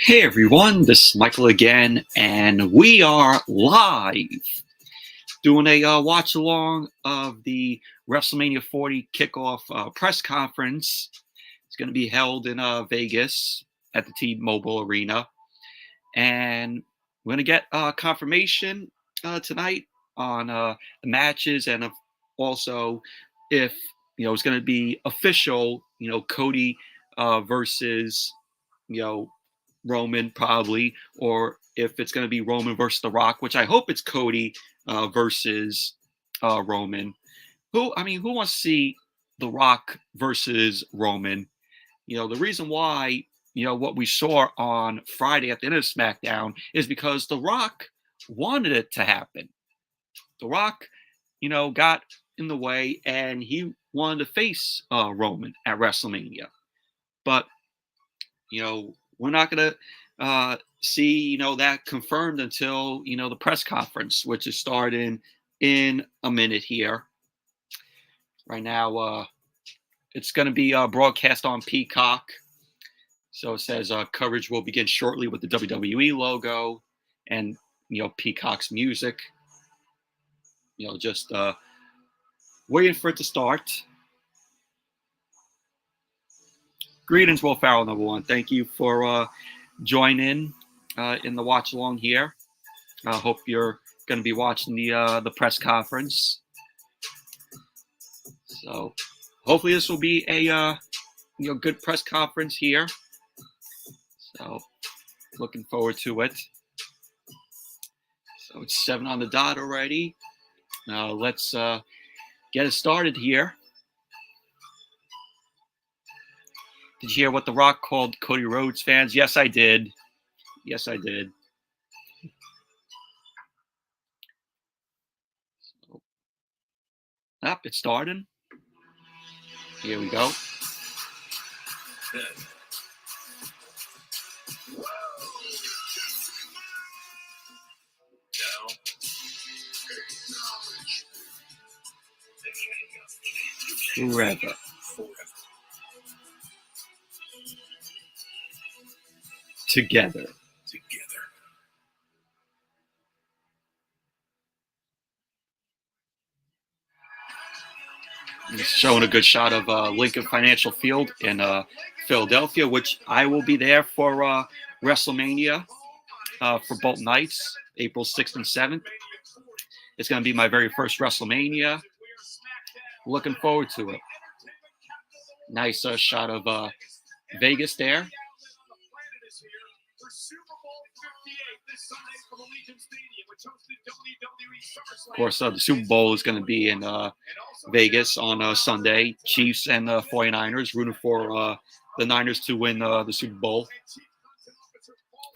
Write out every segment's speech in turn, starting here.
Hey everyone, this is Michael again, and we are live doing a watch along of the WrestleMania 40 Kickoff Press Conference. It's going to be held in Vegas at the T-Mobile Arena, and we're going to get confirmation tonight on the matches, and also if it's going to be official. Cody versus Roman probably, or if it's going to be Roman versus The Rock, which I hope it's Cody versus Roman. Who wants to see The Rock versus Roman? The reason why, what we saw on Friday at the end of SmackDown is because The Rock wanted it to happen. The Rock, got in the way and he wanted to face Roman at WrestleMania. But, we're not going to see, that confirmed until, the press conference, which is starting in a minute here. Right now, it's going to be broadcast on Peacock. So it says coverage will begin shortly with the WWE logo and, Peacock's music. Just waiting for it to start. Greetings, Will Farrell, number one. Thank you for joining in the watch along here. I hope you're going to be watching the press conference. So hopefully this will be a good press conference here. So looking forward to it. So it's 7 on the dot already. Now let's get it started here. Did you hear what The Rock called Cody Rhodes fans? Yes, I did. Yes, I did. So, it's starting. Here we go. Forever. Together. It's showing a good shot of Lincoln Financial Field in Philadelphia, which I will be there for WrestleMania for both nights, April 6th and 7th. It's going to be my very first WrestleMania. Looking forward to it. Nice shot of Vegas there. Of course, the Super Bowl is going to be in Vegas on Sunday. Chiefs and 49ers rooting for the Niners to win the Super Bowl.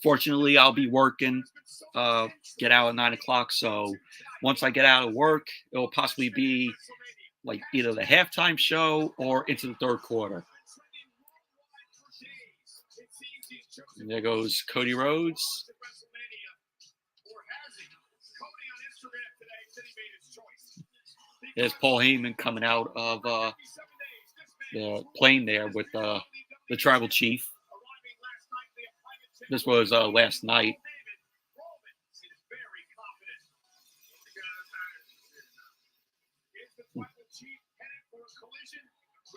Fortunately, I'll be working, get out at 9 o'clock. So once I get out of work, it will possibly be like either the halftime show or into the third quarter. And there goes Cody Rhodes. There's Paul Heyman coming out of the plane there with the tribal chief. This was last night.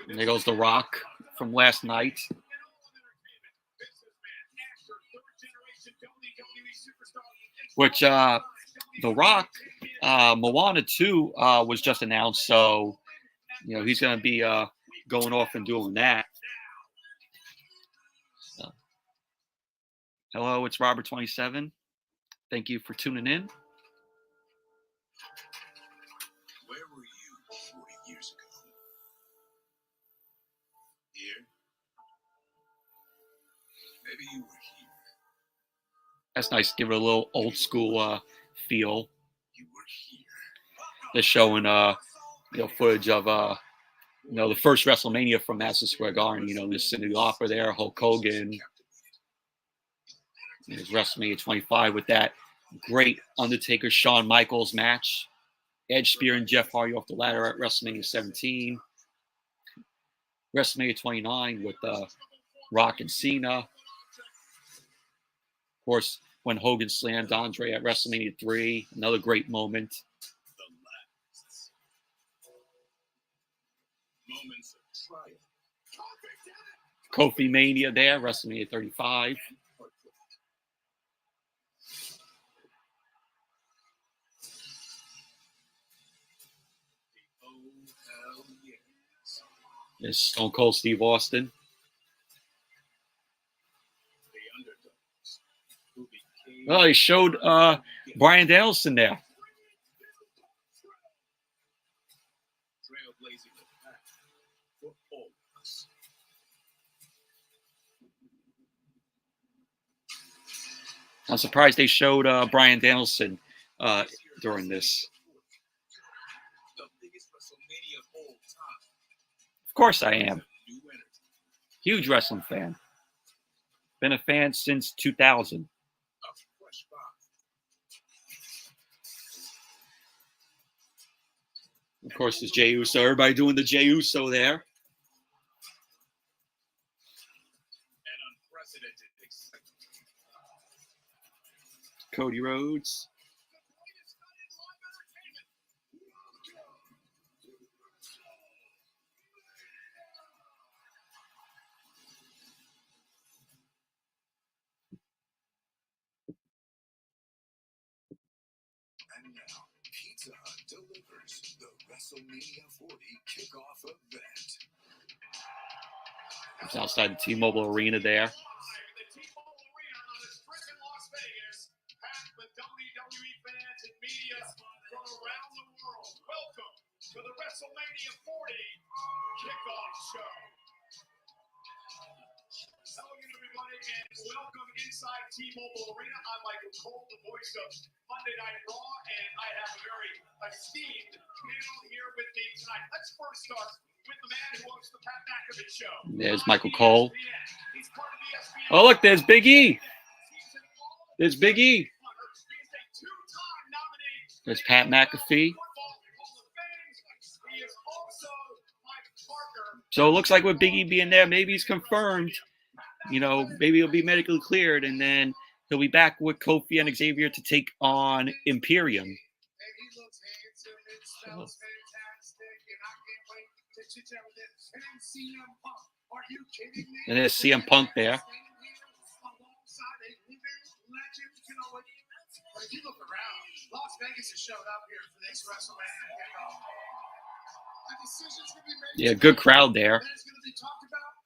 And there goes The Rock from last night. Which The Rock, Moana 2 was just announced, so he's going to be going off and doing that. So, hello, it's Robert27. Thank you for tuning in. Where were you 40 years ago? Here? Maybe you were here. That's nice. Give it a little old school feel. You were here. They're showing footage of the first WrestleMania from Madison Square Garden. There's Cyndi Lauper there, Hulk Hogan. There's WrestleMania 25 with that great Undertaker Shawn Michaels match. Edge spearing Jeff Hardy off the ladder at WrestleMania 17. WrestleMania 29 with Rock and Cena. Of course, when Hogan slammed Andre at WrestleMania 3, another great moment. The last moments of triumph. Kofi Mania there, WrestleMania 35. Oh, hell yes. There's Stone Cold Steve Austin. The underdogs who became Oh, they showed Bryan Danielson there. trailblazing the path for all of us. I'm surprised they showed Bryan Danielson during this. The biggest WrestleMania of all time. Of course I am. New energy. Huge wrestling fan. Been a fan since 2000. A fresh vibe. Of course, there's Jey Uso. Everybody doing the Jey Uso there. And unprecedented excitement. Cody Rhodes. And now, Pizza Hut delivers the WrestleMania 40 kickoff event. It's outside the T-Mobile Arena there. The T-Mobile Arena on a strip in Las Vegas, packed with WWE fans and media from around the world. Welcome to the WrestleMania 40 kickoff show. Hello again, everybody, and welcome inside T-Mobile Arena. I'm Michael Cole, the voice of Monday Night Raw, and I have a very esteemed panel here with me tonight. Let's first start with the man who hosts the Pat McAfee Show. There's Michael Cole. He's part of ESPN. Oh, look, there's Big E. There's Big E. He's a two-time nominee. There's Pat McAfee. He is also my partner. So it looks like with Big E being there, maybe he's confirmed. You know, maybe he'll be medically cleared, and then he'll be back with Kofi and Xavier to take on Imperium. And he looks handsome and smells fantastic, and I can't wait to chit chat with him. And then CM Punk. Are you kidding me? And there's CM Punk there. Alongside a living legend. You know what? If you look around, Las Vegas has showed up here for this WrestleMania kickoff. A decision's going to be made. Yeah, good crowd there. And it's going to be talked about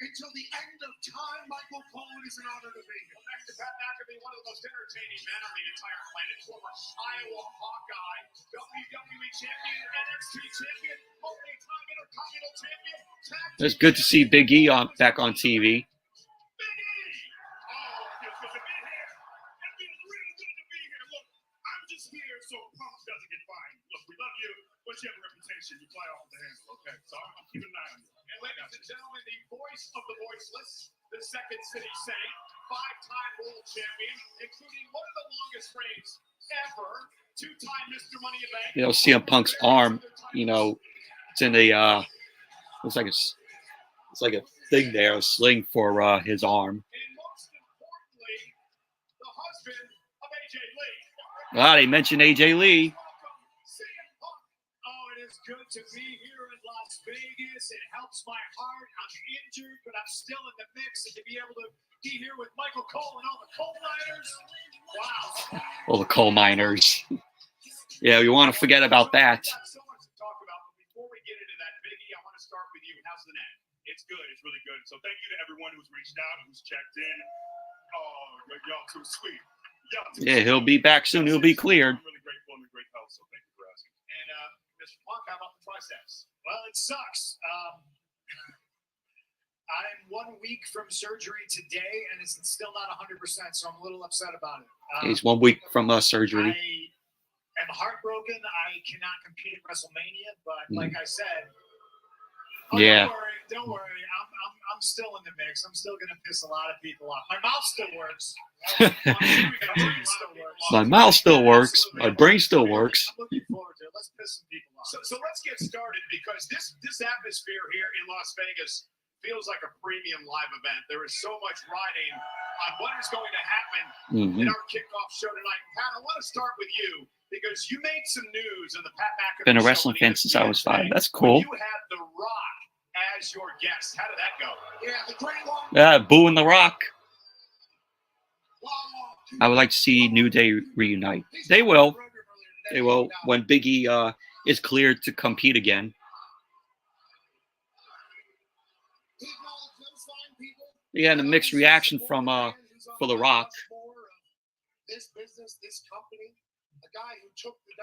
until the end of time. Michael Cole, is an honor to be here. Next to Pat McAfee, one of the most entertaining men on the entire planet, former Iowa Hawkeye, WWE champion, NXT champion, multi-time Intercontinental champion. It's good to see Big E back on TV. Big E! Oh, it feels good to be here. It feels really good to be here. Look, I'm just here so Punk doesn't get fined. Look, we love you, but you have a reputation. You fly off the handle, okay? So I'm keeping an eye on you. And ladies and gentlemen, the voice of the voiceless, the Second City Saint, five-time world champion, including one of the longest reigns ever, two-time Mr. Money in the Bank. You know, CM Punk's arm, you know, it's in the looks like it's like a thing there, a sling for his arm. And most importantly, the husband of AJ Lee. Ah, they mentioned AJ Lee. Welcome, CM Punk. Oh, it is good to be here in Las Vegas. It helps my heart. I'm injured, but I'm still in the mix. And to be able to be here with Michael Cole and all the coal miners, wow. Well, the coal miners. Yeah, you want to forget about that. We've got so much to talk about, but before we get into that, Biggie, I want to start with you. How's the net? It's good. It's really good. So thank you to everyone who's reached out, who's checked in. Oh, y'all too sweet. Yeah, he'll be back soon. He'll be cleared. I'm really grateful. I'm in great health, so thank you for asking. And Mr. Punk, how about the triceps? Well, it sucks. I'm 1 week from surgery today, and it's still not 100%, so I'm a little upset about it. He's 1 week from surgery. I am heartbroken. I cannot compete at WrestleMania, but like I said, Yeah. don't worry. I'm still in the mix. I'm still gonna piss a lot of people off. My mouth still works. My mouth still works. My brain still works. I'm looking forward to it. Let's piss some people off. So let's get started because this atmosphere here in Las Vegas feels like a premium live event. There is so much riding on what is going to happen in our kickoff show tonight. Pat, I want to start with you because you made some news on the Pat McAfee Been a show wrestling on fan since I was 5. ESPN That's when cool. You had The Rock as your guest. How did that go? Yeah, the great long. Yeah, booing The Rock. I would like to see New Day reunite. They will. They will when Big E is cleared to compete again. Yeah, and a mixed reaction from for The Rock. This business, this company, a guy who took the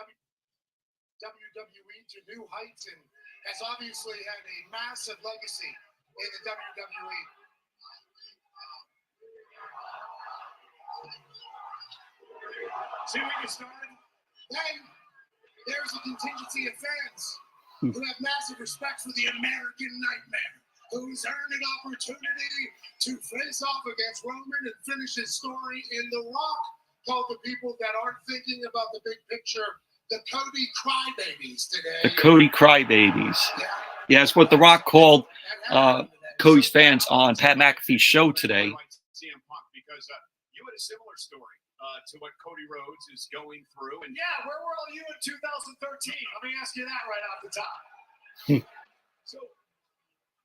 WWE to new heights and has obviously had a massive legacy in the WWE. See where you started? Then there's a contingency of fans who have massive respect for the American Nightmare, who's earned an opportunity to face off against Roman and finish his story in The Rock. Told the people that aren't thinking about the big picture, the Cody Crybabies today. The Cody Crybabies. Yeah, that's what The Rock called Cody's fans on Pat McAfee's show today. CM Punk, because you had a similar story to what Cody Rhodes is going through. And yeah, where were all you in 2013? Let me ask you that right off the top. So,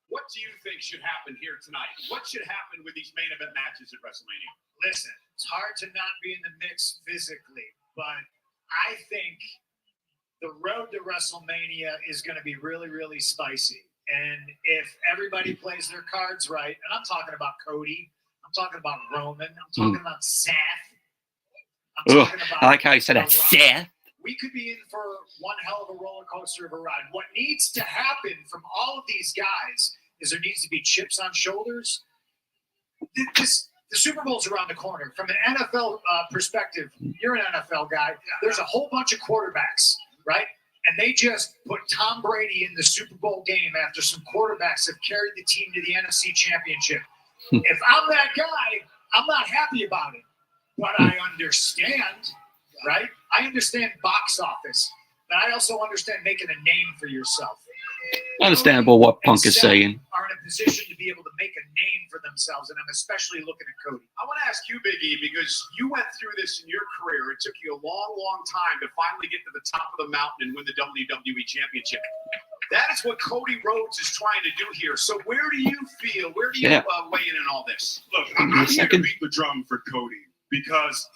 what do you think should happen here tonight? What should happen with these main event matches at WrestleMania? Listen, it's hard to not be in the mix physically, but I think the road to WrestleMania is going to be really, really spicy. And if everybody plays their cards right, and I'm talking about Cody, I'm talking about Roman, I'm talking about Seth, I'm talking about I like how you said that, Seth. We could be in for one hell of a roller coaster of a ride. What needs to happen from all of these guys is there needs to be chips on shoulders. The Super Bowl's around the corner. From an NFL perspective, you're an NFL guy. There's a whole bunch of quarterbacks, right? And they just put Tom Brady in the Super Bowl game after some quarterbacks have carried the team to the NFC Championship. If I'm that guy, I'm not happy about it. But I understand, right? I understand box office. But I also understand making a name for yourself. Understandable what Punk is saying. Are in a position to be able to make a name for themselves, and I'm especially looking at Cody. I want to ask you, Big E, because you went through this in your career. It took you a long, long time to finally get to the top of the mountain and win the WWE Championship. That is what Cody Rhodes is trying to do here. So where do you feel? Where do you weigh in all this? Look, I'm here to beat the drum for Cody because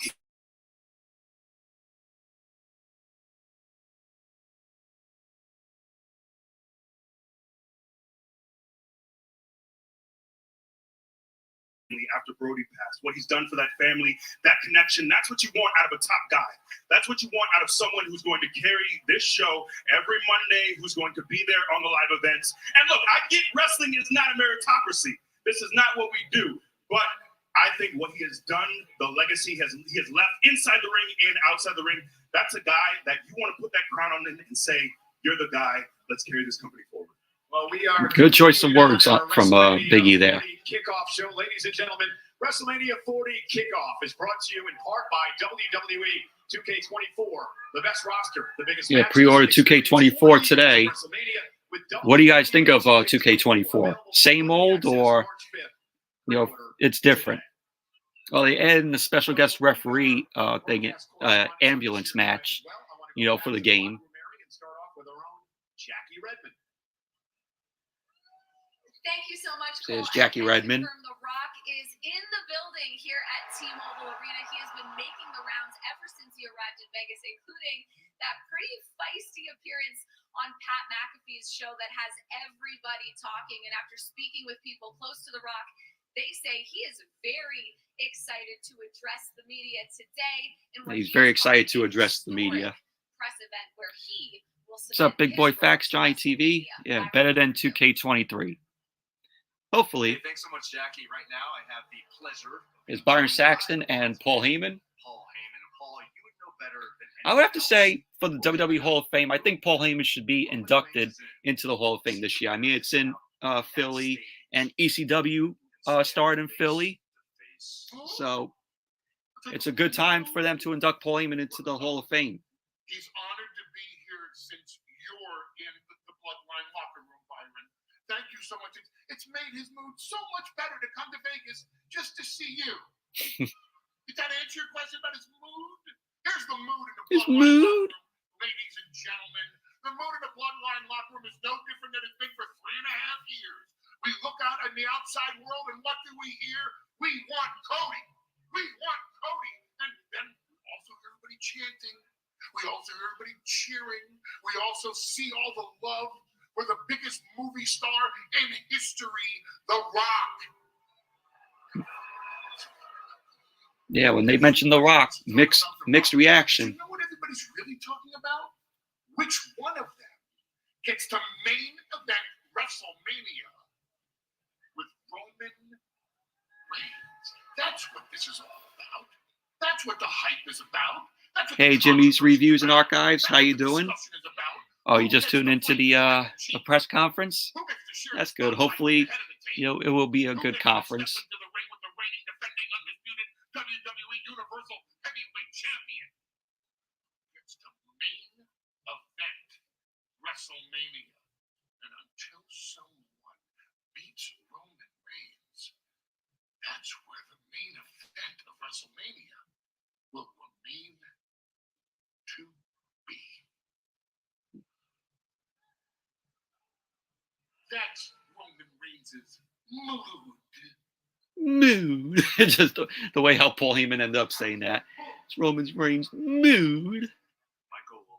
after Brody passed, what he's done for that family, that connection, that's what you want out of a top guy. That's what you want out of someone who's going to carry this show every Monday, who's going to be there on the live events. And look, I get wrestling is not a meritocracy. This is not what we do. But I think what he has done, the legacy he has left inside the ring and outside the ring, that's a guy that you want to put that crown on and say, you're the guy, let's carry this company forward. Well, we are good choice of words from Big E there. Kickoff show, ladies and gentlemen. WrestleMania 40 Kickoff is brought to you in part by WWE 2K24, the best roster, the biggest. Yeah, pre-order 2K24 today. What do you guys think of 2K24? Same old, or it's different? Well, they added in the special guest referee thing, ambulance match, for the game. Jackie Redmond. Thank you so much, There's Cole. Jackie Redmond. The Rock is in the building here at T-Mobile Arena. He has been making the rounds ever since he arrived in Vegas, including that pretty feisty appearance on Pat McAfee's show that has everybody talking. And after speaking with people close to The Rock, they say he is very excited to address the media today. And he's very excited to address the media. Press event where he will. What's up, Big Boy Facts, Johnny TV? Yeah, better than 2K23. Hopefully. Hey, thanks so much, Jackie. Right now, I have the pleasure. Is Byron Saxton and Paul Heyman? Paul, you would know better than I would have to say, for the WWE Hall of Fame, I think Paul Heyman should be inducted into the Hall of Fame this year. I mean, it's in Philly, and ECW starred in Philly. So it's a good time for them to induct Paul Heyman into the Hall of Fame. He's honored to be here since you're in the Bloodline locker room, Byron. Thank you so much. It's made his mood so much better to come to Vegas just to see you. Did that answer your question about his mood? Here's the mood in the His Bloodline mood? locker room, ladies and gentlemen. The mood in the Bloodline locker room is no different than it's been for 3.5 years. We look out in the outside world, and what do we hear? We want Cody. We want Cody. And then also everybody chanting. We also hear everybody cheering. We also see all the love for the biggest movie star in history, The Rock. Yeah, when they mentioned The Rock, mixed reaction. You know what everybody's really talking about? Which one of them gets to main event WrestleMania with Roman Reigns? That's what this is all about. That's what the hype is about. That's what Hey, the Jimmy's controversy Reviews is and about. Archives. How That's you what the doing? discussion is about. Oh, you Who just gets tuned to into play the chief? press conference? Who gets to share That's the good. spotlight Hopefully, at the head of the table? it will be a Who good gets to step conference. into the ring with the reigning, defending, undisputed WWE Universal Heavyweight Champion? Gets to main event WrestleMania. And until someone beats Roman Reigns, that's where the main event of WrestleMania will remain to be. That's Roman Reigns' mood. Mood. Just the way how Paul Heyman ended up saying that. It's Roman Reigns' mood. Michael will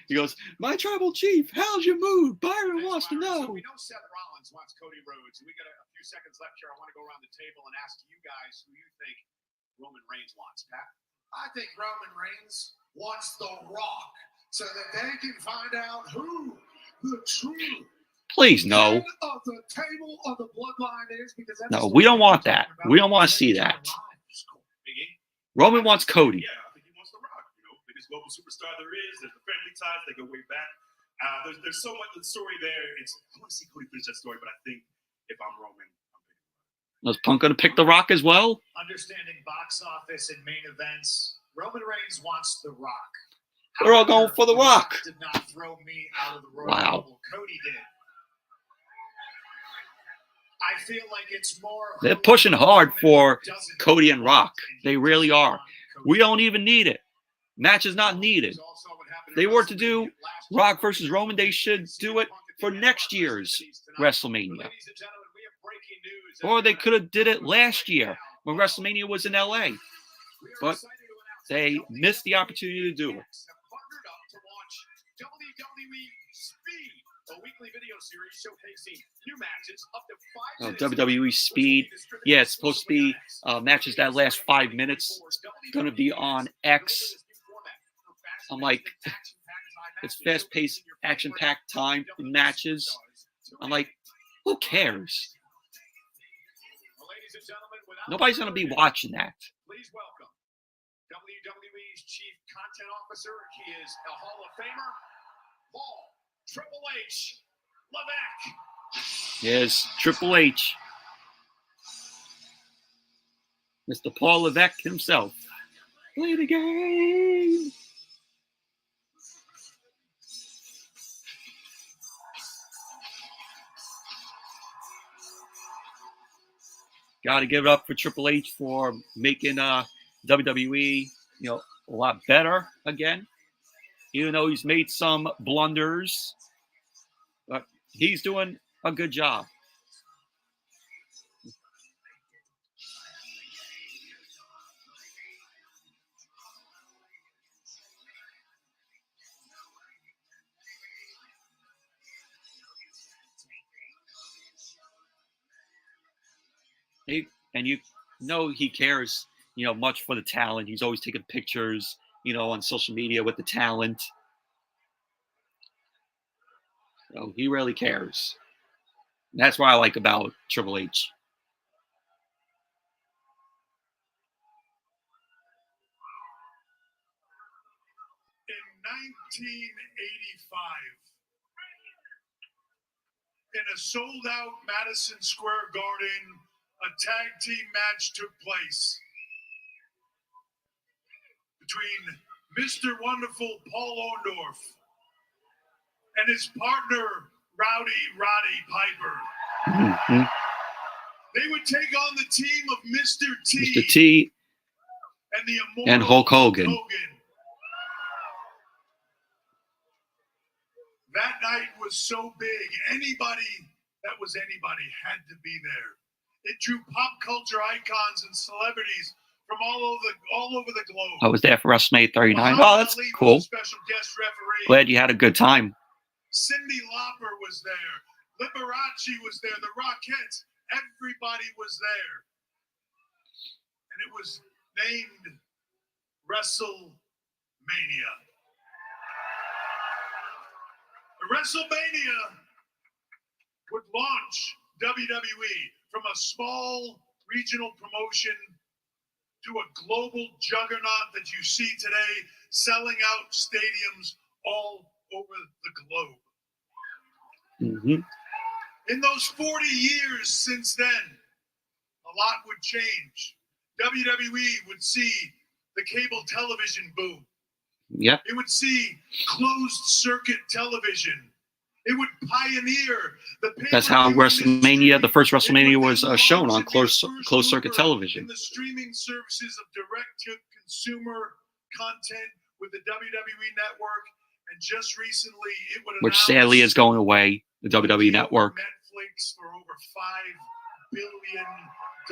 He goes, my tribal chief, how's your mood? Byron wants to So know. we know Seth Rollins wants Cody Rhodes. We got a few seconds left here. I want to go around the table and ask you guys who you think Roman Reigns wants. Pat? I think Roman Reigns wants The Rock so that they can find out who the true Please, no. head of the table of the bloodline is. Because that's No, the we don't story want we're that. talking about. We don't want to see They're that. alive. Biggie? Roman wants Cody. Yeah, I think he wants The Rock. You know, biggest global superstar there is. There's the family ties. They go way back. There's so much of the story there. I want to see Cody finish that story, but I think if I'm Roman, I'm picking. Was Punk going to pick The Rock as well? Understanding box office and main events, Roman Reigns wants The Rock. We're all going for The Rock. Did not throw me out of the Royal Wow. Rumble. Cody did. I feel like it's more. They're pushing hard for Cody and Rock. They really are. We don't even need it. Match is not needed. If they were to do Rock versus Roman, they should do it for next year's WrestleMania. Or they could have did it last year when WrestleMania was in LA. But they missed the opportunity to do it. WWE Speed, a weekly video series showcasing new matches up to 5 Oh, minutes. WWE Speed. Yeah, it's supposed to be matches that last 5 minutes. Going to be on X. I'm like, it's fast-paced, action-packed time in matches. I'm like, who cares? Nobody's going to be watching that. Please welcome WWE's Chief Content Officer. He is a Hall of Famer, Paul Triple H Levesque. Here's Triple H. Mr. Paul Levesque himself. Play the game. Got to give it up for Triple H for making WWE, a lot better again. Even though he's made some blunders, but he's doing a good job. And you know he cares, much for the talent. He's always taking pictures, on social media with the talent. So he really cares. And that's what I like about Triple H. In 1985, in a sold-out Madison Square Garden, a tag team match took place between Mr. Wonderful Paul Orndorff and his partner, Rowdy Roddy Piper. Mm-hmm. They would take on the team of Mr. T. Mr. T. And the immortal And Hulk Hogan. That night was so big. Anybody that was anybody had to be there. It drew pop culture icons and celebrities from all over the globe. I was there for WrestleMania 39. Oh, that's cool. Special guest referee. Glad you had a good time. Cyndi Lauper was there. Liberace was there. The Rockettes. Everybody was there. And it was named WrestleMania. WrestleMania would launch WWE from a small regional promotion to a global juggernaut that you see today, selling out stadiums all over the globe. Mm-hmm. In those 40 years since then, a lot would change. WWE would see the cable television boom. Yep. It would see closed circuit television. It would pioneer the. That's how WrestleMania, the first WrestleMania, was shown on closed circuit television. In the streaming services of direct-to-consumer content with the WWE Network, and just recently it would. Which sadly is going away. The WWE Network. Netflix for over $5 billion.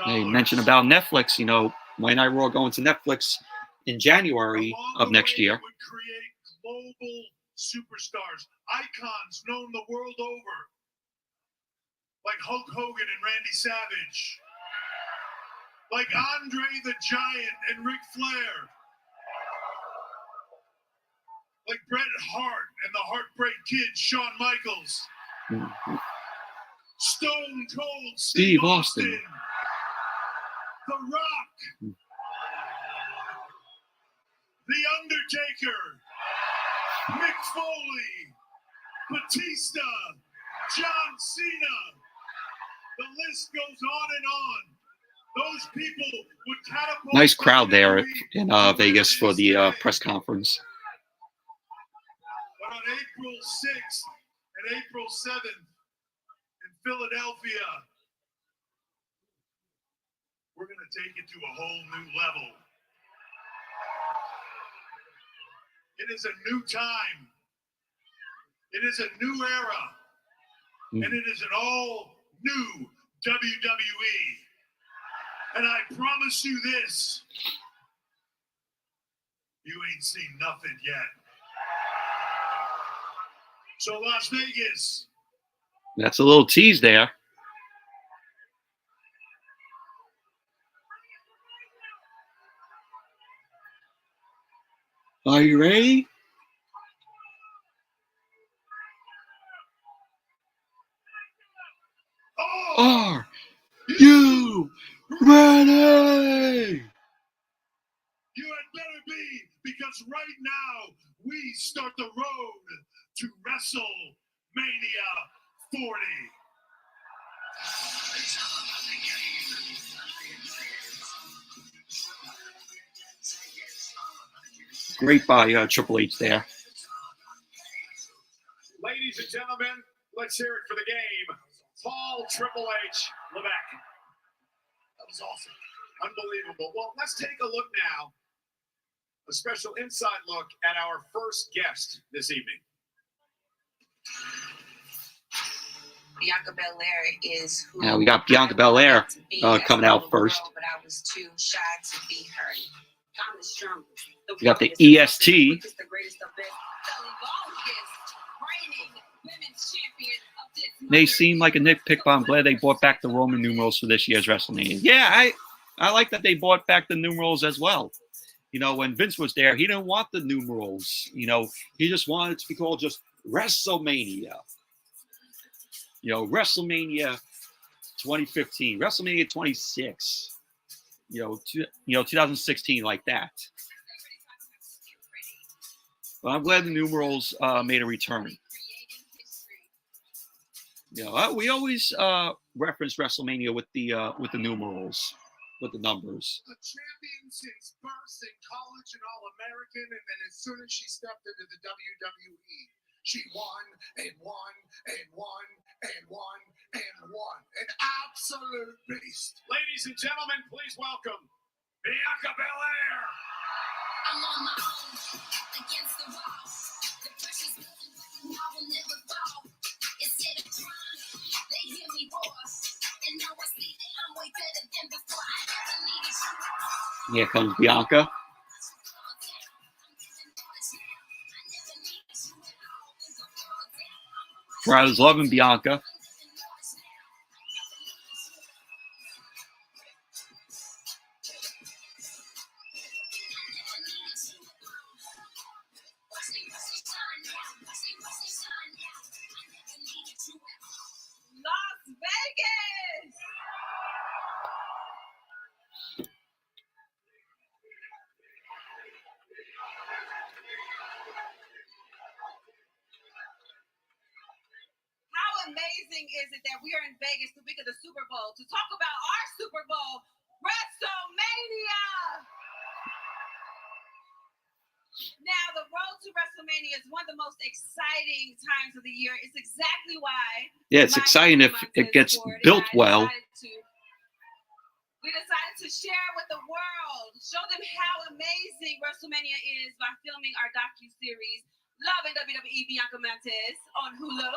They mentioned about Netflix. You know, Monday Night Raw going to Netflix in January of next year. It would create global superstars, icons known the world over, like Hulk Hogan and Randy Savage, like Andre the Giant and Ric Flair, like Bret Hart and the Heartbreak Kid, Shawn Michaels, Stone Cold Steve Austin, The Rock, The Undertaker, Mick Foley, Batista, John Cena. The list goes on and on. Those people would catapult. Nice crowd there in Vegas for the press conference. But on April 6th and April 7th in Philadelphia, we're going to take it to a whole new level. It is a new time. It is a new era. And it is an all new WWE. And I promise you this, you ain't seen nothing yet. So Las Vegas. That's a little tease there. Are you ready? Are you ready? You had better be, because right now we start the road to WrestleMania 40. Great by Triple H there. Ladies and gentlemen, let's hear it for the game. Paul Triple H Levesque. That was awesome. Unbelievable. Well, let's take a look now. A special inside look at our first guest this evening. Bianca Belair is who. Now we got Bianca Belair coming out first. But I was too shy to be her. I'm the strongest. We got the EST. The greatest of them. The longest reigning women's champion of this. May seem like a nitpick, but I'm glad they brought back the Roman numerals for this year's WrestleMania. Yeah, I like that they brought back the numerals as well. You know, when Vince was there, he didn't want the numerals. You know, he just wanted it to be called just WrestleMania. You know, WrestleMania 2015, WrestleMania 26. You know, 2016, like that. But I'm glad the numerals made a return. You know, we always reference WrestleMania with the numerals, with the numbers. A champion since birth in college and All-American, and then as soon as she stepped into the WWE, she won and won and won and won and won. Ladies and gentlemen, please welcome Bianca Belair. I'm on my own against the wall. The pressure's building, but I will never fall. Instead of crying, they hear me roar. And now I see that I'm way better than before. I never needed you. Here comes Bianca. Crowd's loving Bianca. Las Vegas! How amazing is it that we are in Vegas the week of the Super Bowl to talk about our Super Bowl, WrestleMania! Now, the road to WrestleMania is one of the most exciting times of the year. It's exactly why. Yeah, it's exciting if it gets built well. We decided to share with the world, show them how amazing WrestleMania is by filming our docu-series, Love and WWE Bianca Montez on Hulu.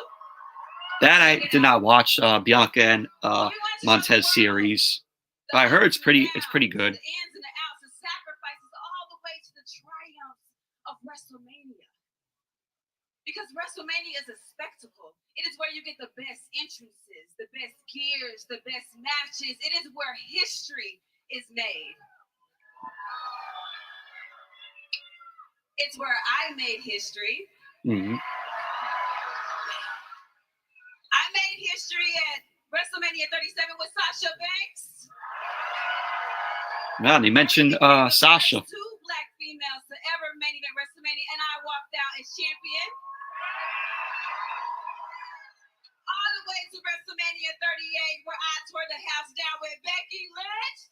That I did not watch Bianca and Montez series. But I heard it's pretty good. The ins and the outs, the sacrifices, all the way to the triumph of WrestleMania. Because WrestleMania is a spectacle. It is where you get the best entrances, the best gears, the best matches. It is where history is made. It's where I made history. Mm-hmm. I made history at WrestleMania 37 with Sasha Banks. Now they mentioned Sasha. Two black females to ever main event WrestleMania, and I walked out as champion. All the way to WrestleMania 38, where I tore the house down with Becky Lynch.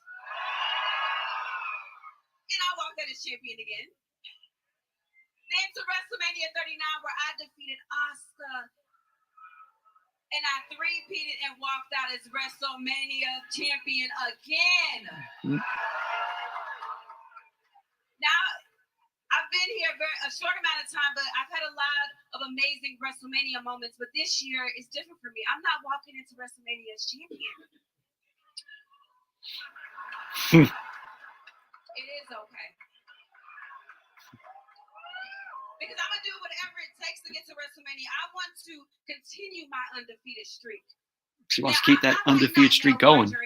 And I walked out as champion again. Then to WrestleMania 39, where I defeated Asuka. And I three-peated and walked out as WrestleMania champion again. Now, I've been here a short amount of time, but I've had a lot of amazing WrestleMania moments. But this year is different for me. I'm not walking into WrestleMania as champion. It is okay. Because I'm going to do whatever it takes to get to WrestleMania. I want to continue my undefeated streak. She wants to keep that undefeated streak going at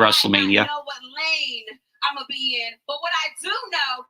WrestleMania. I don't know what lane I'm going to be in. But what I do know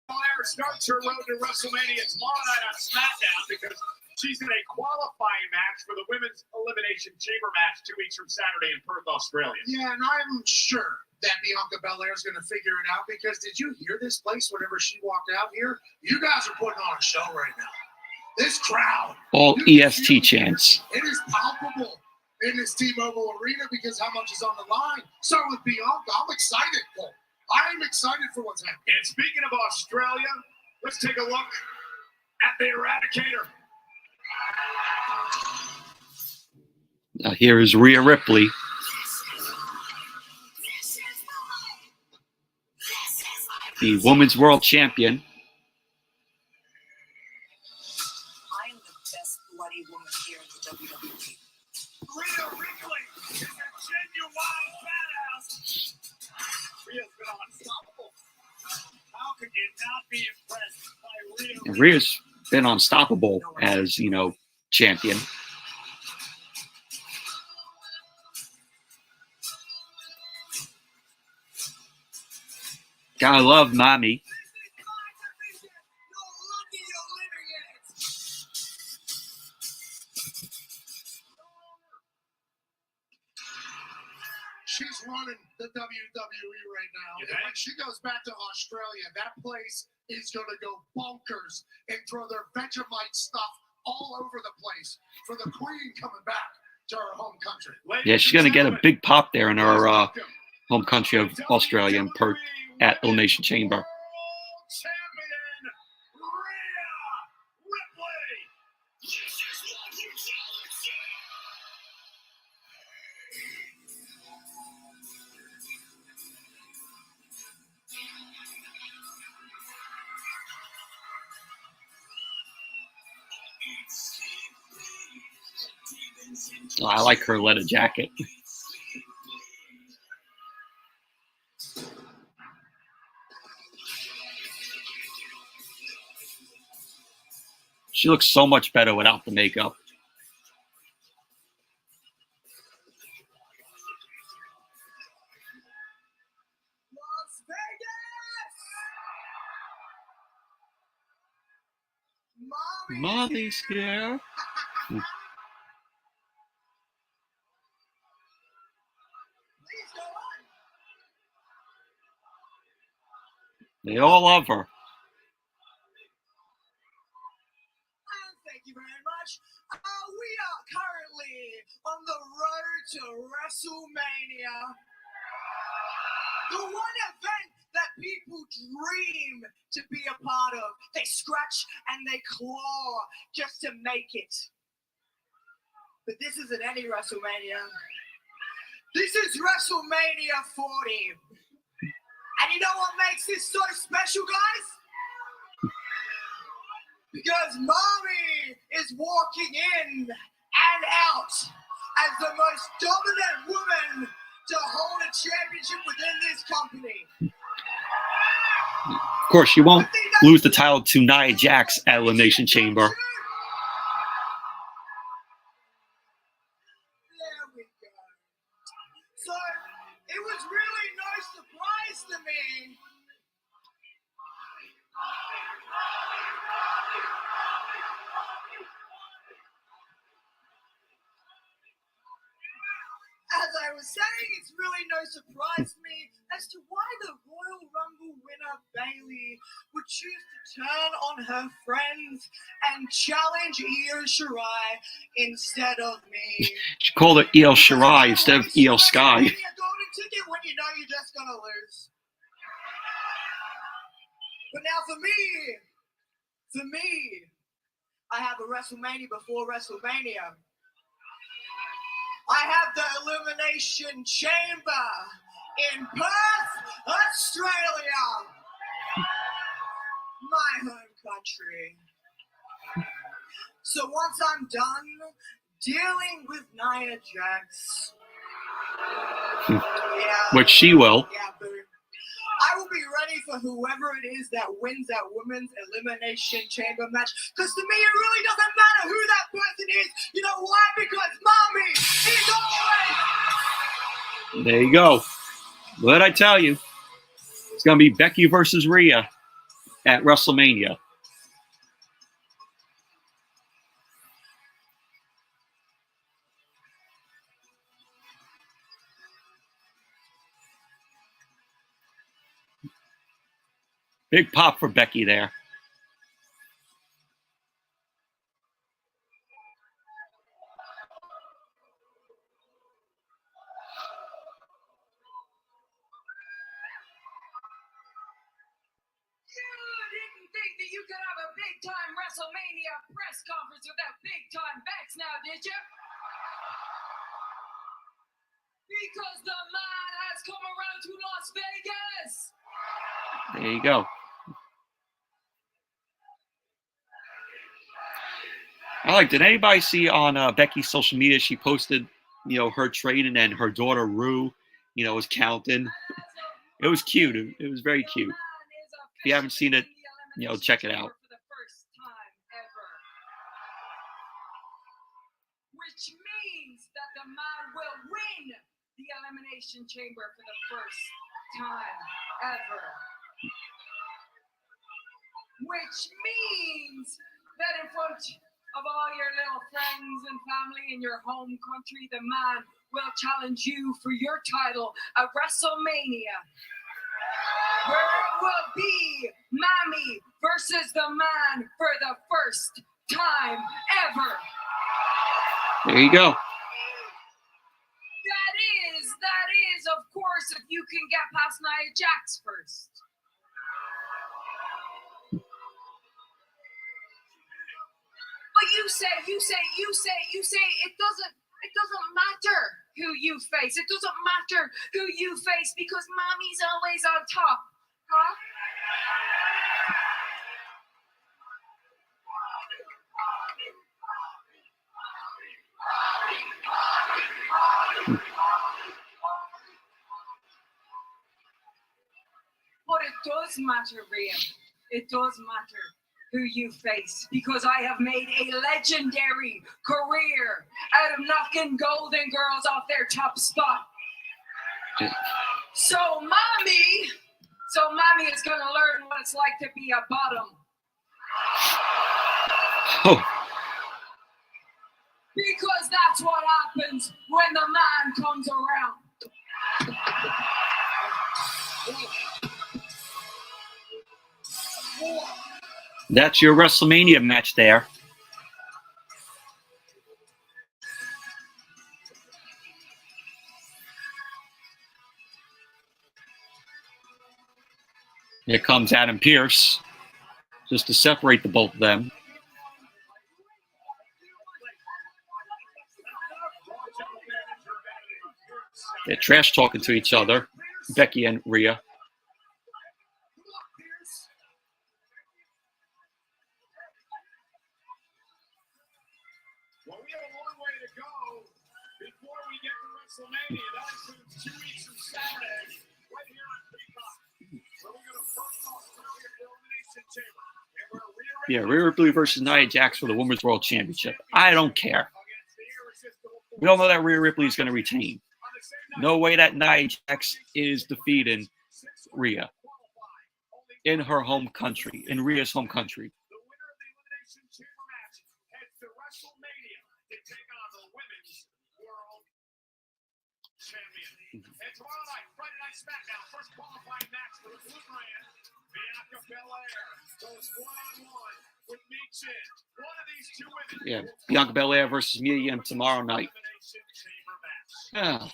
Belair starts her road to WrestleMania tomorrow night on SmackDown because she's in a qualifying match for the Women's Elimination Chamber match 2 weeks from Saturday in Perth, Australia. Yeah, and I'm sure that Bianca Belair is going to figure it out because did you hear this place whenever she walked out here? You guys are putting on a show right now. This crowd. All EST chants. It is palpable in this T-Mobile Arena because how much is on the line. So with Bianca, I'm excited, Cole. I'm excited for what's happening. And speaking of Australia, let's take a look at the Eradicator. Here is Rhea Ripley. The Women's World Champion. I am the best bloody woman here in the WWE. Rhea Ripley is a genuine badass. Rhea's been unstoppable. How could you not be impressed by Rhea? And Rhea's been unstoppable as, champion. Gotta love Mommy. She's running the WWE right now. You And think? when she goes back to Australia, that place is going to go bonkers and throw their Vegemite stuff all over the place for the Queen coming back. to her home country. Yeah, she's going to get a big pop there in her home country of Australia and Perth at Elimination Chamber. Champion Rhea Ripley. Oh, I like her leather jacket. She looks so much better without the makeup. Las Vegas. Mommy's here. Please go on. They all love her. Thank you very much. We are currently on the road to WrestleMania. The one event that people dream to be a part of. They scratch and they claw just to make it. But this isn't any WrestleMania. This is WrestleMania 40. And you know what makes this so special, guys? Because Mommy is walking in and out as the most dominant woman to hold a championship within this company. Of course, she won't lose the title to Nia Jax at Elimination Chamber. There we go. So it was really no surprise to me. As I was saying, it's really no surprise to me as to why the Royal Rumble winner Bayley would choose to turn on her friends and challenge Io Shirai instead of me. She called her Io Shirai instead of Io Sky. Maybe a golden ticket when you know you're just gonna lose. But now for me, I have a WrestleMania before WrestleMania. I have the Elimination Chamber in Perth, Australia. My home country. So once I'm done dealing with Nia Jax, Which she will. yeah, boo. I will be ready for whoever it is that wins that women's Elimination Chamber match. Because to me, it really doesn't matter who that person is. You know why? Because Mommy is always... There you go. What did I tell you? It's going to be Becky versus Rhea at WrestleMania. Big pop for Becky there. That you could have a big-time WrestleMania press conference without big-time backs now, did you? Because the man has come around to Las Vegas. There you go. Did anybody see on Becky's social media, she posted, her training and her daughter Rue, was counting. It was cute. It was very cute. If you haven't seen it, check it out. For the first time ever. Which means that the man will win the Elimination Chamber for the first time ever. Which means that in front of all your little friends and family in your home country, the man will challenge you for your title at WrestleMania. Where it will be Mommy versus the man for the first time ever. There you go. course, if you can get past Nia Jax first. But you say it doesn't matter who you face. It doesn't matter who you face because mommy's always on top. Huh? But it does matter, Rhea. It does matter who you face because I have made a legendary career out of knocking Golden Girls off their top spot. So mommy is gonna learn what it's like to be a bottom. Oh. Because that's what happens when the man comes around. That's your WrestleMania match there. Here comes Adam Pearce, just to separate the both of them. They're trash talking to each other, Becky and Rhea. Well, we have a long way to go before we get to WrestleMania. That includes 2 weeks from Saturday, right here on Kickoff. So we're going to first Australia Elimination Chamber. And we're Rhea Ripley versus Nia Jax for the Women's World Championship. I don't care. We all know that Rhea Ripley is going to retain. No way that Nia Jax is defeating Rhea in her home country, in Rhea's home country. the winner of the Elimination Chamber match heads to WrestleMania to take on the Women's World Champion. And tomorrow night, Friday Night SmackDown, first qualifying match for the Blue Brand, Bianca Belair goes one-on-one with Michin. One of these two women. Yeah, Bianca Belair versus Mia Yim tomorrow night. Elimination Chamber match. Yeah.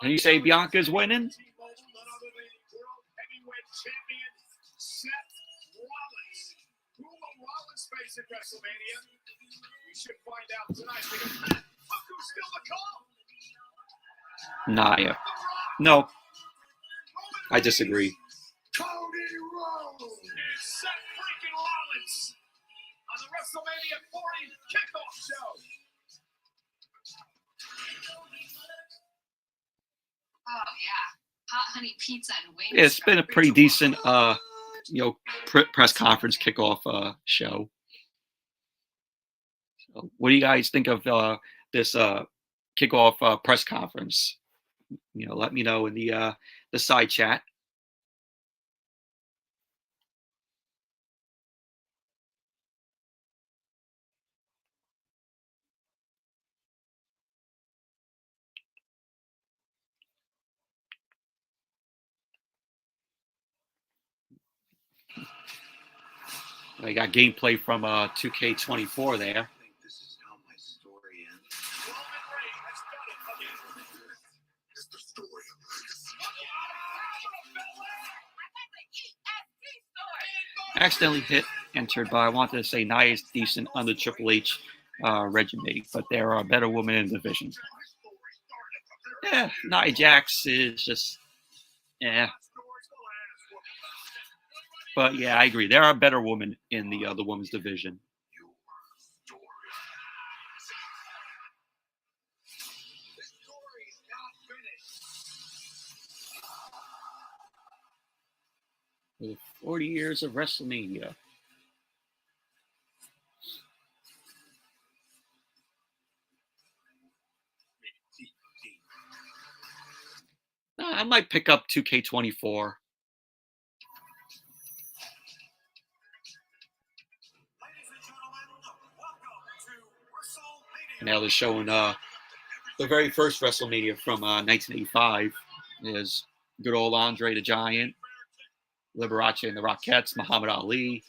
And you say Bianca's winning? None other than World Heavyweight Champion Seth Rollins. Who will Rollins face at WrestleMania? We should find out tonight because look who's still the call. Nia. No, I disagree. Cody Rhodes and Seth freaking Rollins on the WrestleMania 40 kickoff show. Oh yeah, hot honey pizza and wings. It's been a pretty decent, press conference kickoff show. So what do you guys think of this kickoff press conference? Let me know in the side chat. I got gameplay from 2K24 there. I think this is how my story ends. Roman Reigns has done it again. It's the story of Accidentally hit entered, but I wanted to say Nia is decent on the Triple H regimen, but there are better women in the division. Yeah, Nia Jax is just, But yeah, I agree. There are better women in the women's division. For 40 years of WrestleMania. I might pick up 2K24. Now they're showing the very first WrestleMania from 1985 is good old Andre the Giant, Liberace and the Rockettes, Muhammad Ali,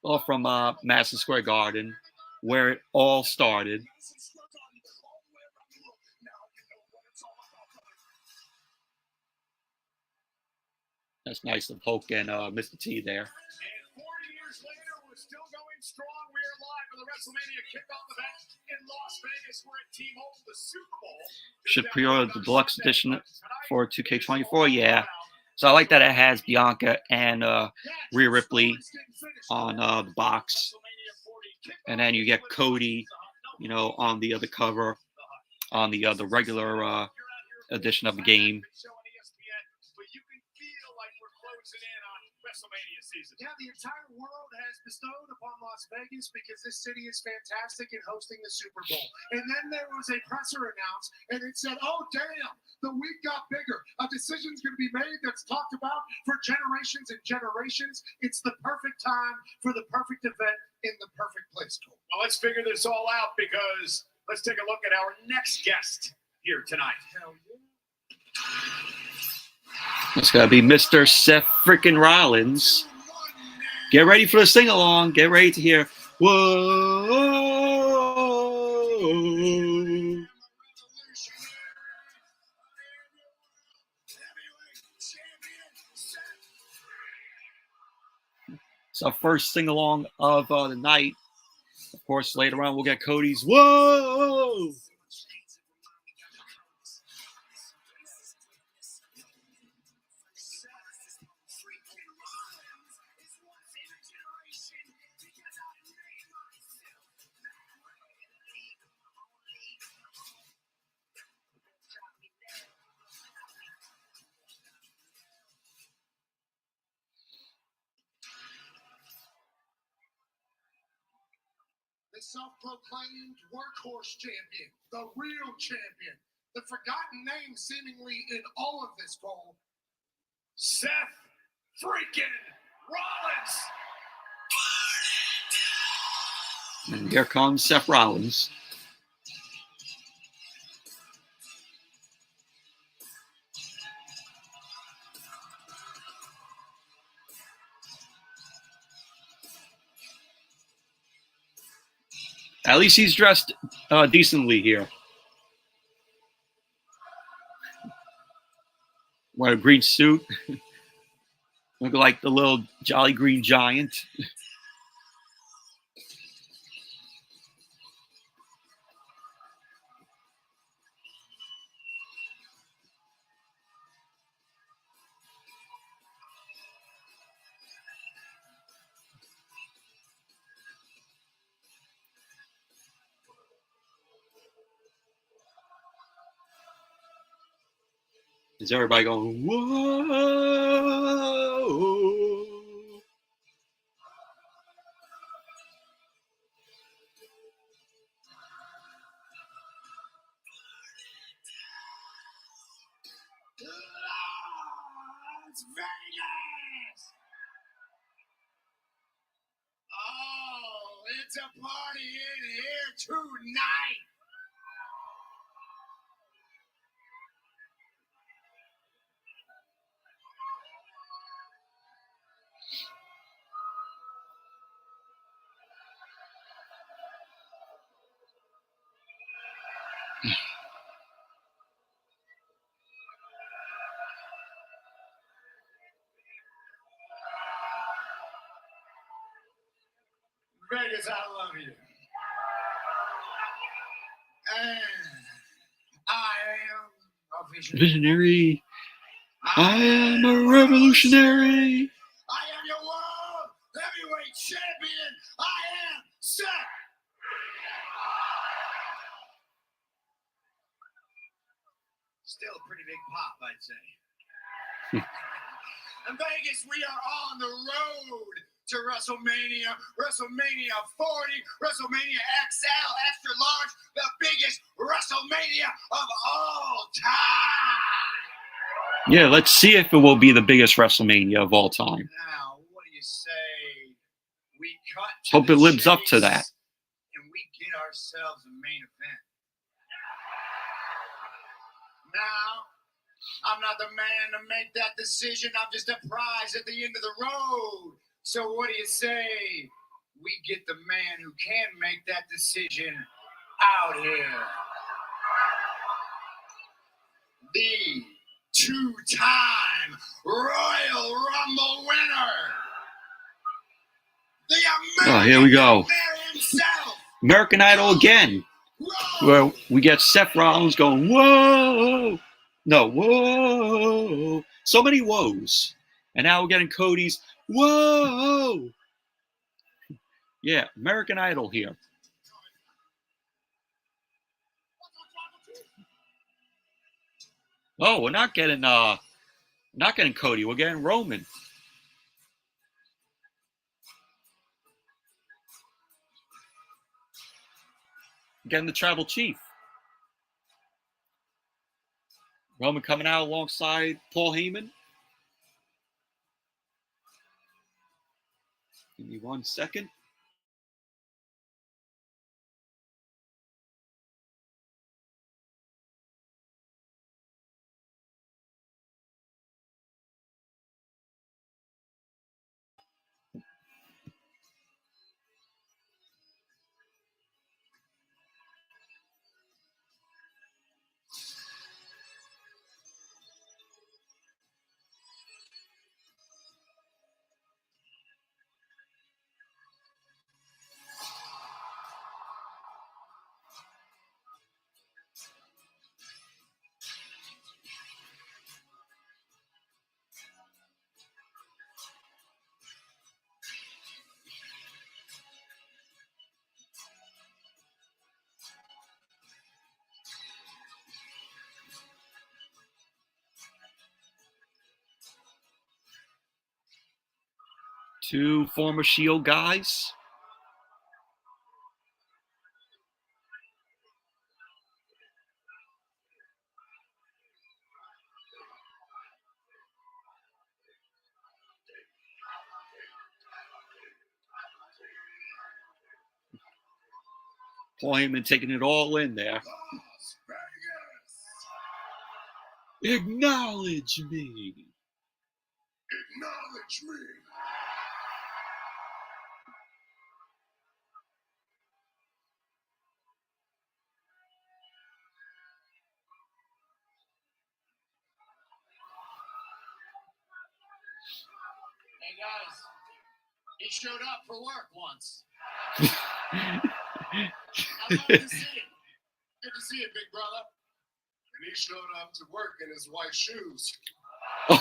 all from Madison Square Garden, where it all started. That's nice of Hulk and Mr. T there. And 40 years later, we're still going strong. We are live for the WrestleMania kickoff event in Las Vegas. We're at T-Mobile, the Super Bowl. Should pre-order the deluxe edition for 2K24. Yeah. So I like that it has Bianca and Rhea Ripley on the box. And then you get Cody, you know, on the other cover, on the regular edition of the game. Yeah, the entire world has bestowed upon Las Vegas because this city is fantastic in hosting the Super Bowl. And then there was a presser announced, and it said, oh, damn, the week got bigger. A decision's going to be made that's talked about for generations and generations. It's the perfect time for the perfect event in the perfect place. Well, let's figure this all out because let's take a look at our next guest here tonight. Hell yeah. It's got to be Mr. Seth freaking Rollins. Get ready for the sing-along. Get ready to hear, whoa. It's our first sing-along of the night. Of course, later on, we'll get Cody's, whoa. The self-proclaimed workhorse champion, the real champion, the forgotten name seemingly in all of this poll, Seth freaking Rollins. And here comes Seth Rollins. At least he's dressed decently here. Wear a green suit. Look like the little Jolly Green Giant. Is everybody going, whoa? Las Vegas! Oh, it's a party in here tonight! Vegas, I love you. And I am a visionary. Visionary. I am a revolutionary. I am your world heavyweight champion. I am Seth. Still a pretty big pop, I'd say. In Vegas, we are on the road to WrestleMania, WrestleMania 40, WrestleMania XL, extra large, the biggest WrestleMania of all time. Yeah, let's see if it will be the biggest WrestleMania of all time. Now, what do you say we cut to Hope the it lives up to chase that. and we get ourselves a main event. Now, I'm not the man to make that decision. I'm just a prize at the end of the road. So what do you say we get the man who can make that decision out here? The two-time Royal Rumble winner, the Oh, here we go. Mayor himself, American Idol again. Where we get Seth Rollins going, whoa, no, whoa, so many woes. And now we're getting Cody's, whoa. Yeah, American Idol here. Oh, we're not getting Cody, we're getting Roman. Getting the Tribal Chief. Roman coming out alongside Paul Heyman. Give me 1 second. Two former Shield guys. Paul Heyman taking it all in there. Las Vegas. Acknowledge me. Acknowledge me. Hey guys, he showed up for work once. I'm glad to see it. Good to see you, big brother. And he showed up to work in his wife's shoes. Don't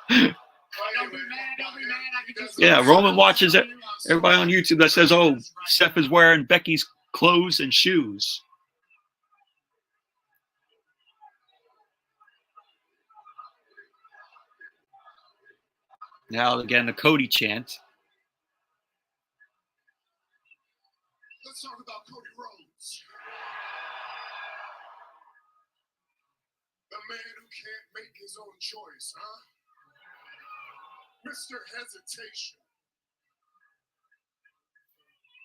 be mad, don't be mad. I can just Yeah, Roman watches it. Everybody on YouTube that says, oh, Seth is wearing Becky's clothes and shoes. Now again, the Cody chant. Let's talk about Cody Rhodes. The man who can't make his own choice, huh? Mr. Hesitation.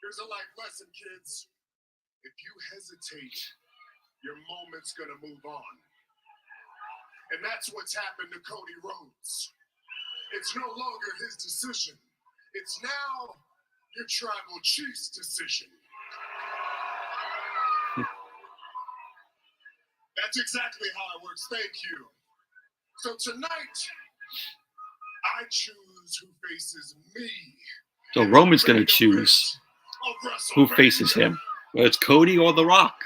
Here's a life lesson, kids. If you hesitate, your moment's gonna move on. And that's what's happened to Cody Rhodes. It's no longer his decision. It's now your tribal chief's decision. That's exactly how it works. Thank you. So tonight, I choose who faces me. So Roman's going to choose who faces him. Whether it's Cody or The Rock.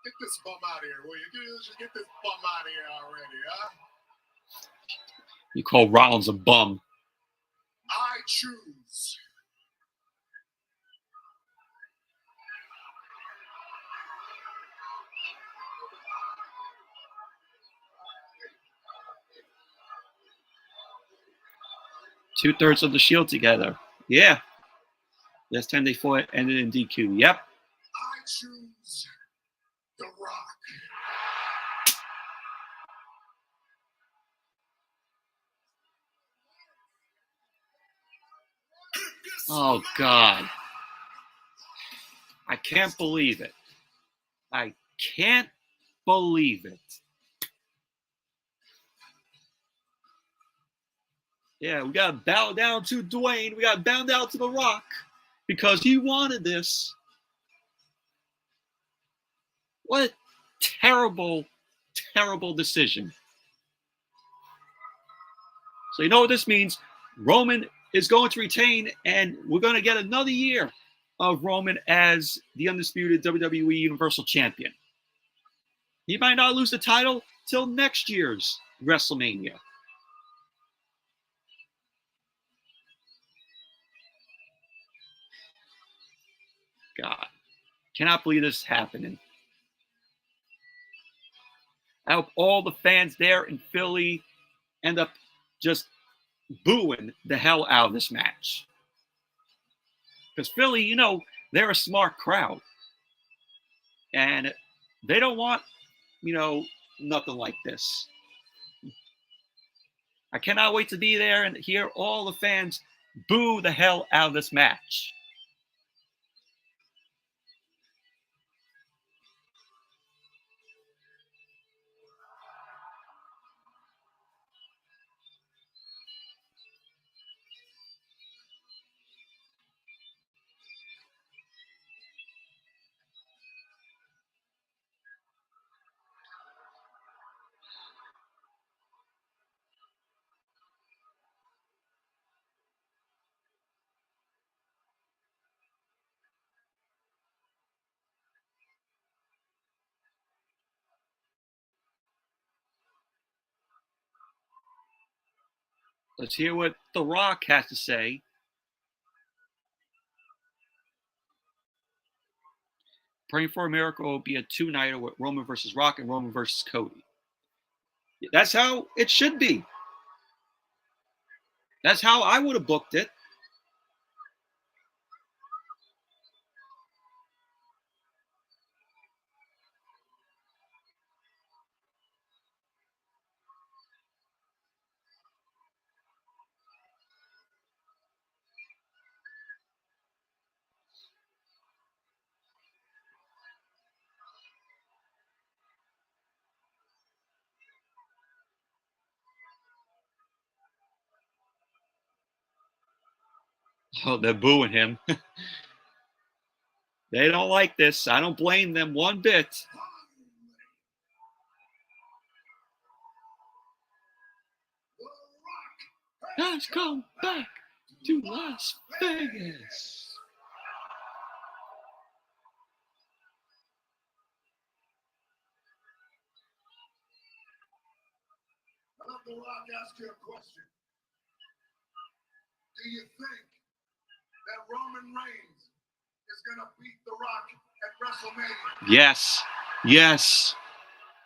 Get this bum out of here, will you? Just get this bum out of here already, huh? You call Rollins a bum. I choose. Two-thirds of the Shield together. Yeah. Last time they fought ended in DQ. Yep. I choose The Rock. Oh, God. I can't believe it. I can't believe it. Yeah, we got to bow down to Dwayne. We got to bow down to The Rock because he wanted this. What a terrible terrible decision. So you know what this means? Roman is going to retain, and we're going to get another year of Roman as the undisputed WWE Universal Champion. He might not lose the title till next year's WrestleMania. God, cannot believe this is happening. I hope all the fans there in Philly end up just booing the hell out of this match. Because Philly, you know, they're a smart crowd. And they don't want, you know, nothing like this. I cannot wait to be there and hear all the fans boo the hell out of this match. Let's hear what The Rock has to say. Praying for a Miracle will be a two-nighter with Roman versus Rock and Roman versus Cody. That's how it should be. That's how I would have booked it. Oh, they're booing him. They don't like this. I don't blame them one bit. Let's come back to Las Vegas. I'll have The Rock ask you a question. Do you think that Roman Reigns is going to beat The Rock at WrestleMania? Yes. Yes.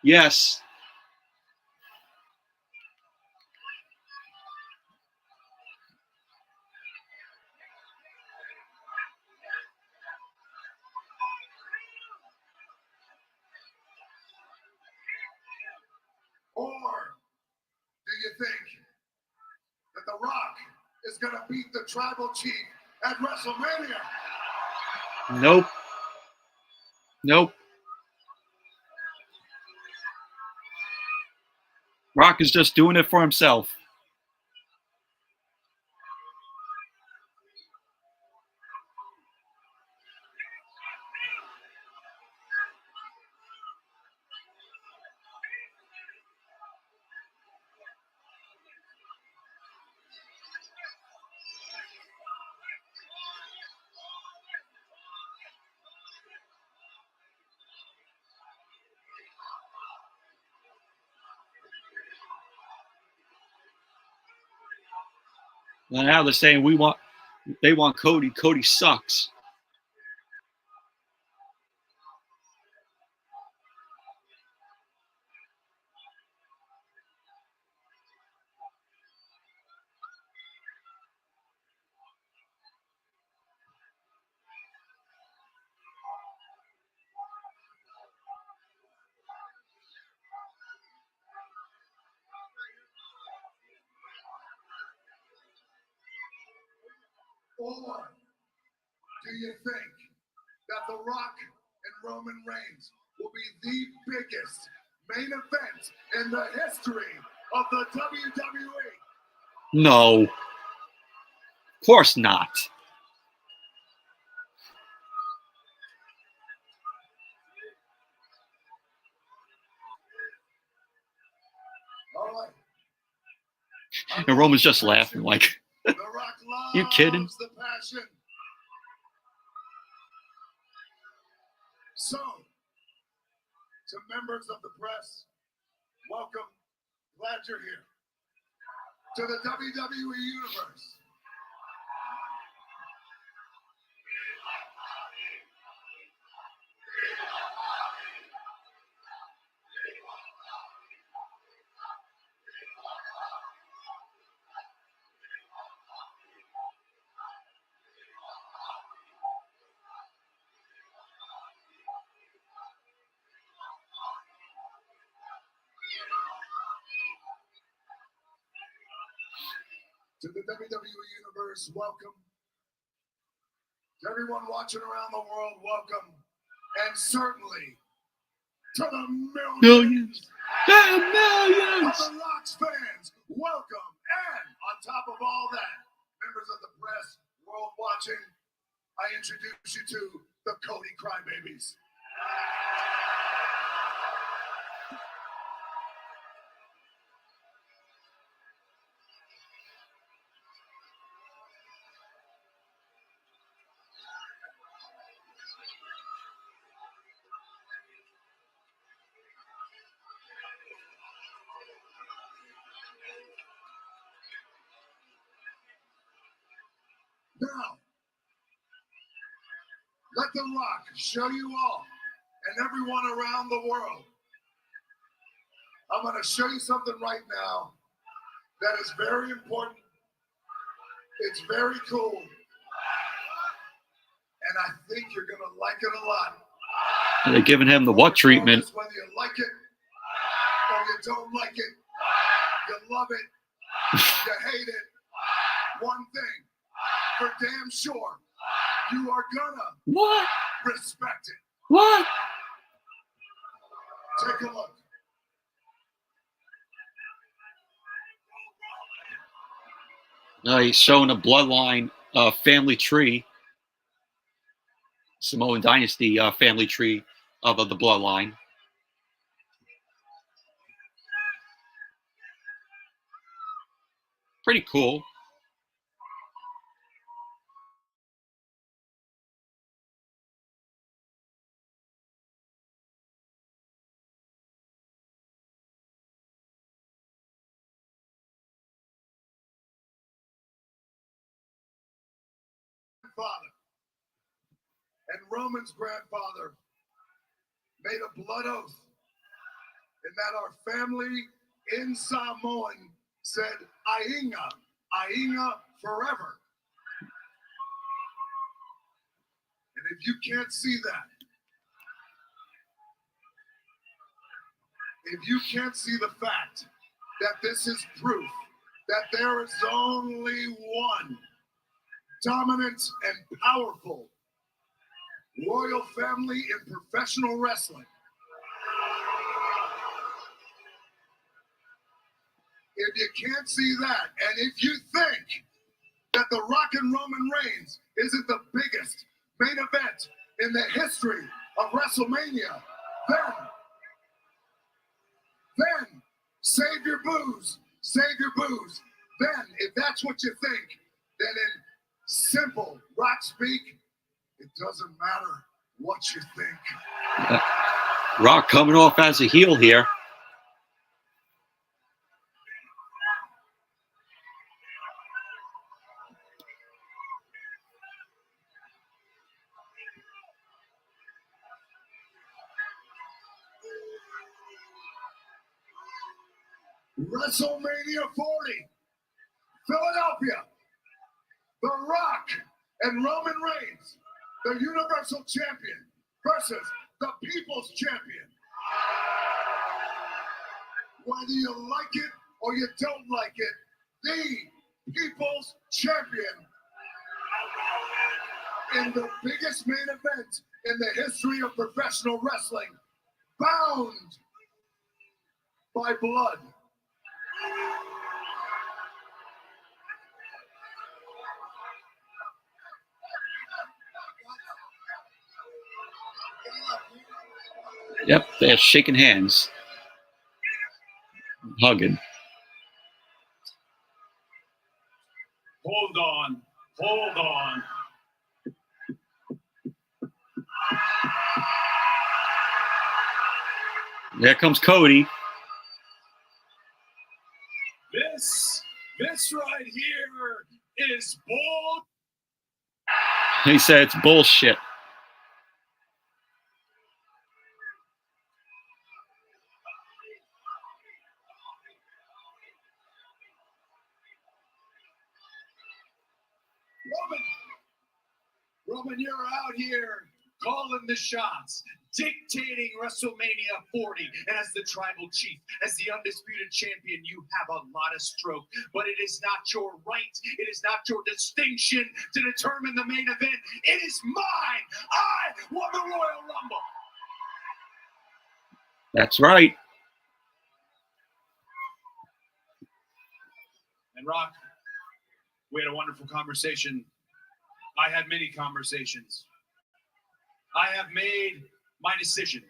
Yes. Or do you think that The Rock is going to beat the Tribal Chief at WrestleMania? Nope. Nope. Rock is just doing it for himself. Well, now they're saying they want Cody. Cody sucks. Or do you think that The Rock and Roman Reigns will be the biggest main event in the history of the WWE? No. Of course not. And Roman's just laughing like, The Rock loves you kidding? the passion. So, to members of the press, welcome. Glad you're here. To the WWE Universe. To the WWE Universe, welcome. To everyone watching around the world, welcome. And certainly to the millions of the Rock's fans, welcome. And on top of all that, members of the press, world watching, I introduce you to the Cody Crybabies. Now, let The Rock show you all and everyone around the world. I'm going to show you something right now that is very important. It's very cool. And I think you're going to like it a lot. They're giving him the what treatment? Whether you like it or you don't like it, you love it, you hate it. One thing for damn sure, you are gonna respect it. What? Take a look. He's showing a bloodline family tree. Samoan dynasty family tree of the bloodline. Pretty cool. Father and Roman's grandfather made a blood oath, and that our family in Samoan said Ainga, Ainga forever. And if you can't see that, if you can't see the fact that this is proof that there is only one dominant and powerful royal family in professional wrestling. If you can't see that, and if you think that The Rock and Roman Reigns isn't the biggest main event in the history of WrestleMania, then save your booze, save your booze. Then, if that's what you think, then in simple Rock speak, it doesn't matter what you think. Rock coming off as a heel here. WrestleMania 40, Philadelphia, The Rock and Roman Reigns, the Universal Champion versus the People's Champion. Whether you like it or you don't like it, the People's Champion in the biggest main event in the history of professional wrestling, bound by blood. Yep, they're shaking hands, hugging. Hold on. Hold on. There comes Cody. This right here is bull. He said it's bullshit. Roman, you're out here calling the shots, dictating WrestleMania 40. And as the tribal chief, as the undisputed champion, you have a lot of stroke. But it is not your right. It is not your distinction to determine the main event. It is mine. I won the Royal Rumble. That's right. And Rock, we had a wonderful conversation. I had many conversations. I have made my decision.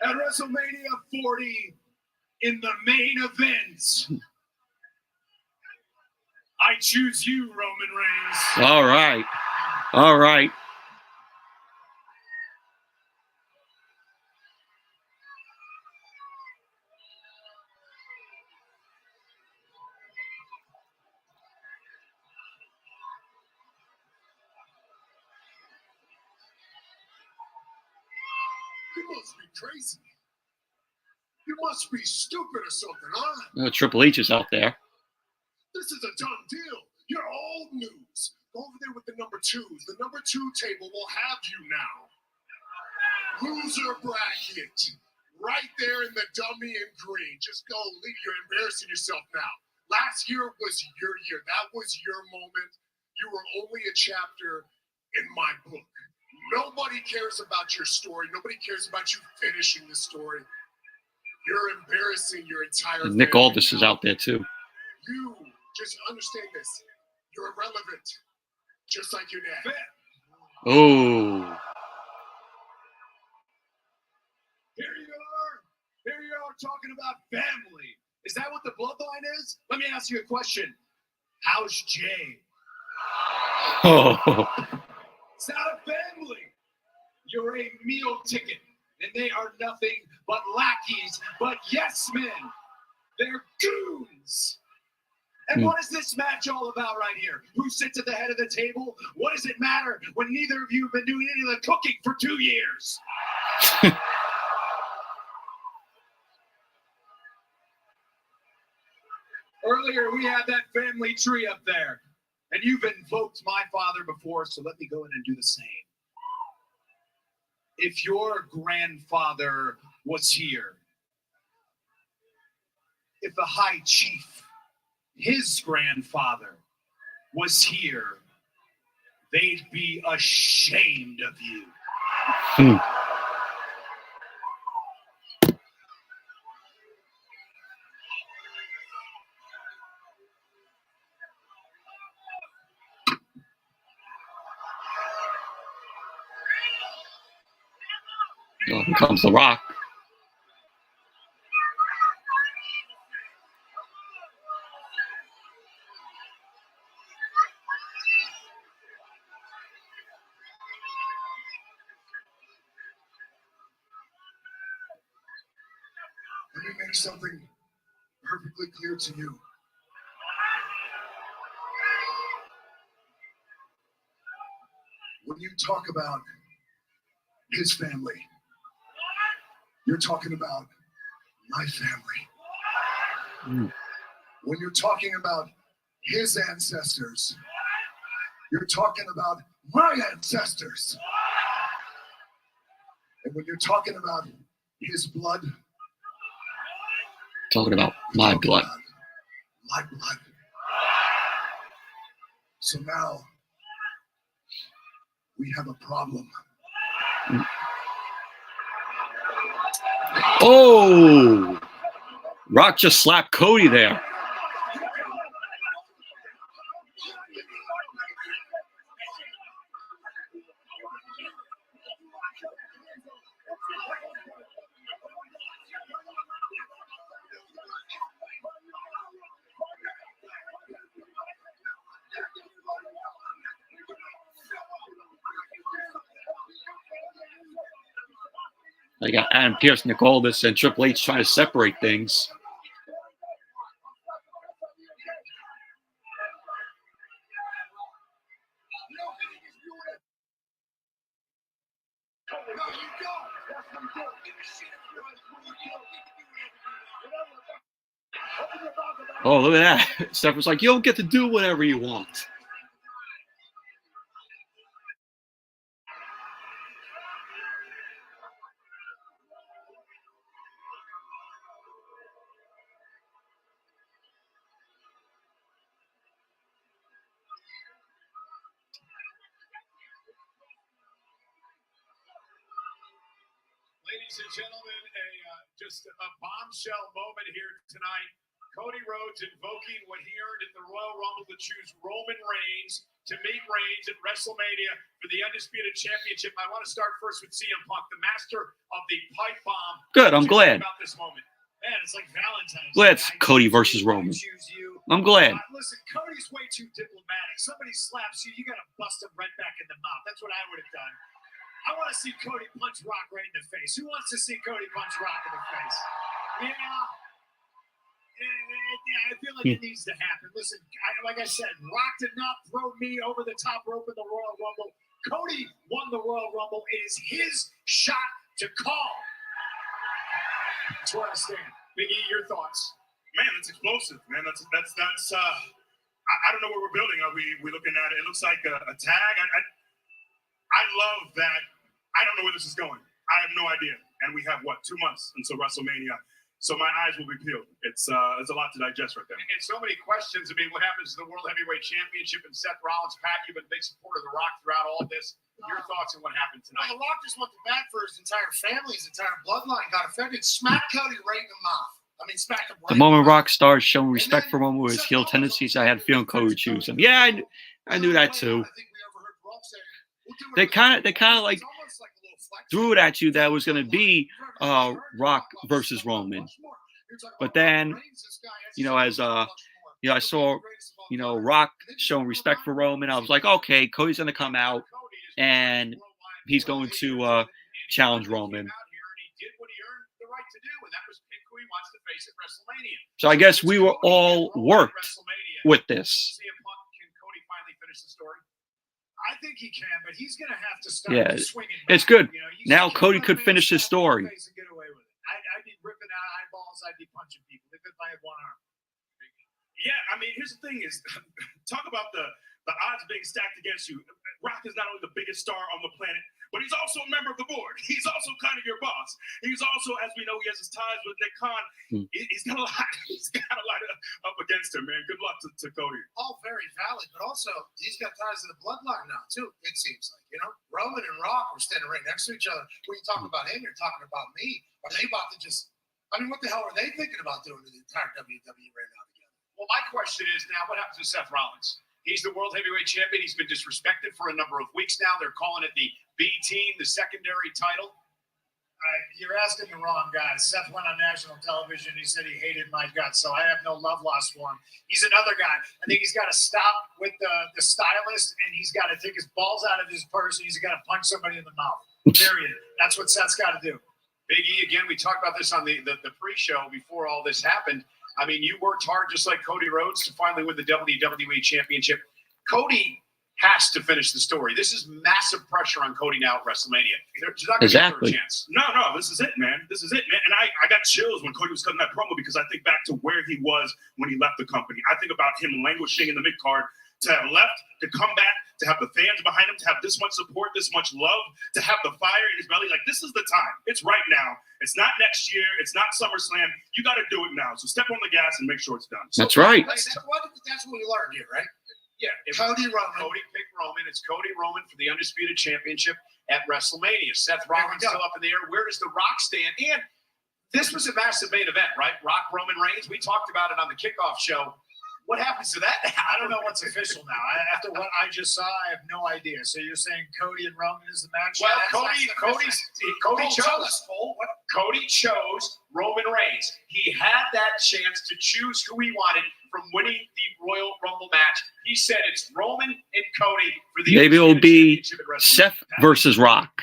At WrestleMania 40, in the main event, I choose you, Roman Reigns. All right. All right. You must be crazy. You must be stupid or something, huh? Triple H is out there. This is a done deal. You're old news. Go over there with the number twos. The number two table will have you now. Loser bracket. Right there in the dummy in green. Just go. You're embarrassing yourself now. Last year was your year. That was your moment. You were only a chapter in my book. Nobody cares about your story. Nobody cares about you finishing the story. You're embarrassing your entire And Nick family Aldis is now. out there too. You just understand this. You're irrelevant, just like your dad. Oh. Here you are talking about family. Is that what the bloodline is? Let me ask you a question. How's Jay? Oh. It's not a family. You're a meal ticket, and they are nothing but lackeys, but yes men. They're goons. And what is this match all about right here? Who sits at the head of the table? What does it matter when neither of you have been doing any of the cooking for 2 years? Earlier, we had that family tree up there, and you've invoked my father before, so let me go in and do the same. If your grandfather was here, if the high chief, his grandfather, was here, they'd be ashamed of you. Oh, here comes The Rock. Let me make something perfectly clear to you. When you talk about his family, you're talking about my family. When you're talking about his ancestors, you're talking about my ancestors. And when you're talking about his blood, Talking about my blood. My blood. So now we have a problem. Oh! Rock just slapped Cody there. They got Adam Pearce, Nick Aldis, and Triple H trying to separate things. Oh, look at that. Steph was like, you don't get to do whatever you want. Ladies and gentlemen, just a bombshell moment here tonight. Cody Rhodes invoking what he earned at the Royal Rumble to choose Roman Reigns to meet Reigns at WrestleMania for the Undisputed Championship. I want to start first with CM Punk, the master of the pipe bomb. Good, I'm glad. About this moment. Man, it's like Valentine's. Glad it's Cody versus Roman. I'm glad. Listen, Cody's way too diplomatic. Somebody slaps you, you got to bust him right back in the mouth. That's what I would have done. I want to see Cody punch Rock right in the face. Who wants to see Cody punch Rock in the face? Yeah. I feel like it needs to happen. Listen, like I said, Rock did not throw me over the top rope in the Royal Rumble. Cody won the Royal Rumble. It is his shot to call. That's where I stand. Big E, your thoughts? Man, that's explosive, man. That's I don't know what we're building. Are we looking at it? It looks like a tag. I love that. I don't know where this is going. I have no idea. And we have, 2 months until WrestleMania. So my eyes will be peeled. It's a lot to digest right there. And so many questions. I mean, what happens to the World Heavyweight Championship and Seth Rollins? Pat, you've been a big supporter of The Rock throughout all of this. Your thoughts on what happened tonight? Well, The Rock just went to bat for his entire family. His entire bloodline got affected. Smack Cody right in the mouth. I mean, smack him right. The moment Rock started showing respect for Roman with his heel tendencies, I had a feeling Cody would choose him. Yeah, I knew that too. They kind of like threw it at you that it was going to be Rock versus Roman. But then, as I saw, Rock showing respect for Roman, I was like, okay, Cody's going to come out and he's going to challenge Roman. So I guess we were all worked with this. I think he can, but he's going to have to start swinging back. It's good. Now Cody could finish his story. I'd be ripping out eyeballs. I'd be punching people if I had one arm. Yeah, I mean, here's the thing is, talk about the odds being stacked against you. Rock is not only the biggest star on the planet, but he's also a member of the board. He's also kind of your boss. He's also, as we know, he has his ties with Nick Khan. He's got a lot. He's got a lot up against him, man. Good luck to Cody. All very valid, but also he's got ties to the bloodline now too. It seems like Roman and Rock were standing right next to each other. When you talk about him, you're talking about me. Are they about to just? I mean, what the hell are they thinking about doing to the entire WWE right now together? Well, my question is now, what happens to Seth Rollins? He's the World Heavyweight Champion. He's been disrespected for a number of weeks now. They're calling it the B team, the secondary title. You're asking the wrong guy. Seth went on national television. He said he hated my guts, so I have no love lost for him. He's another guy. I think he's got to stop with the stylist, and he's got to take his balls out of his purse, and he's got to punch somebody in the mouth. Period. That's what Seth's got to do. Big E, again, we talked about this on the pre-show before all this happened. I mean, you worked hard just like Cody Rhodes to finally win the WWE Championship. Cody has to finish the story. This is massive pressure on Cody now at WrestleMania. There's not going to be a chance. No, this is it, man. This is it, man. And I got chills when Cody was cutting that promo because I think back to where he was when he left the company. I think about him languishing in the mid-card, to have left, to come back, to have the fans behind him, to have this much support, this much love, to have the fire in his belly. Like, this is the time. It's right now. It's not next year. It's not SummerSlam. You got to do it now. So step on the gas and make sure it's done. That's right. That's what we learned here, right? Yeah. Cody Roman. Cody picked Roman. It's Cody Roman for the Undisputed Championship at WrestleMania. Seth Rollins still up in the air. Where does The Rock stand? And this was a massive main event, right? Rock, Roman Reigns. We talked about it on the kickoff show. What happens to that? I don't know what's official now. After what I just saw, I have no idea. So you're saying Cody and Roman is the match? Well, Cody chose Roman Reigns. He had that chance to choose who he wanted from winning the Royal Rumble match. He said it's Roman and Cody for the maybe it'll be Seth versus Rock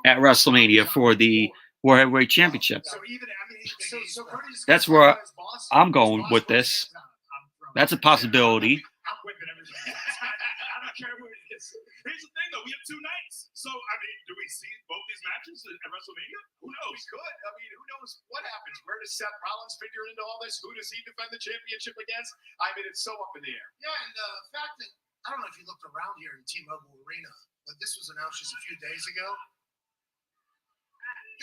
at WrestleMania for the World Heavyweight Championship. So even I mean, so Cody's That's where his boss, I'm going his boss with put his this. hands on him. That's a possibility. I'm whipping everything. I don't care what it is. Here's the thing, though. We have 2 nights. So, I mean, do we see both these matches at WrestleMania? Who knows? We could. I mean, who knows what happens? Where does Seth Rollins figure into all this? Who does he defend the championship against? I mean, it's so up in the air. Yeah, and the fact that I don't know if you looked around here in T-Mobile Arena, but this was announced just a few days ago.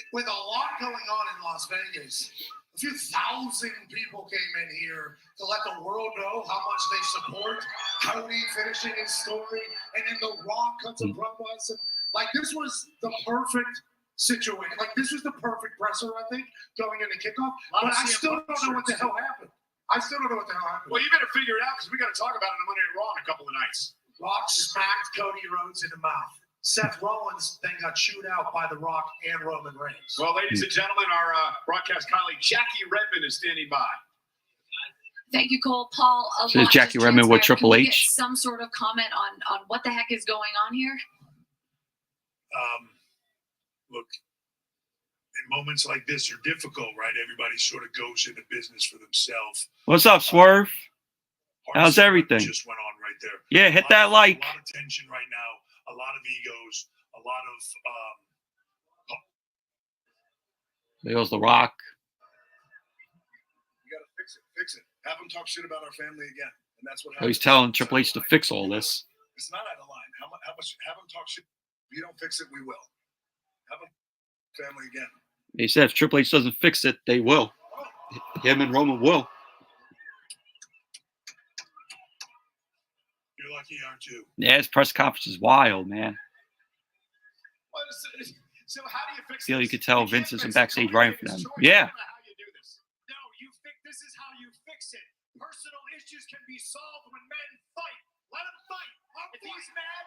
With a lot going on in Las Vegas, a few thousand people came in here to let the world know how much they support Cody finishing his story, and then The Rock cut some promos. Like, this was the perfect situation. Like, this was the perfect presser, I think, going into kickoff. But I still don't know what the hell happened. I still don't know what the hell happened. Well, you better figure it out because we got to talk about it on Monday Night Raw in a couple of nights. Rock smacked Cody Rhodes in the mouth. Seth Rollins then got chewed out by The Rock and Roman Reigns. Well, ladies and gentlemen, our broadcast colleague Jackie Redmond is standing by. Thank you, Cole. Paul, a Says lot Jackie has Redmond with transpired. Triple Can we H. get some sort of comment on what the heck is going on here? Look, in moments like this are difficult, right? Everybody sort of goes into business for themselves. What's up, Swerve? How's everything? Just went on right there. Yeah, hit that like. A lot of tension right now. A lot of egos. A lot of. There's The Rock. You got to fix it. Fix it. Have them talk shit about our family again, and that's what. Oh, he's telling Triple H to fix all this. It's not out of line. How much? Have them talk shit. If you don't fix it, we will. Have them family again. He said if Triple H doesn't fix it, they will. Him and Roman will. You're lucky, aren't you? Yeah, his press conference is wild, man. So how do you fix Feel this? you could tell can't Vince fix isn't it. backstage Cody writing made for his them. choice. Yeah. I don't know how you do this. No, this is how you fix it. Personal issues can be solved when men fight. Let them fight. If he's mad,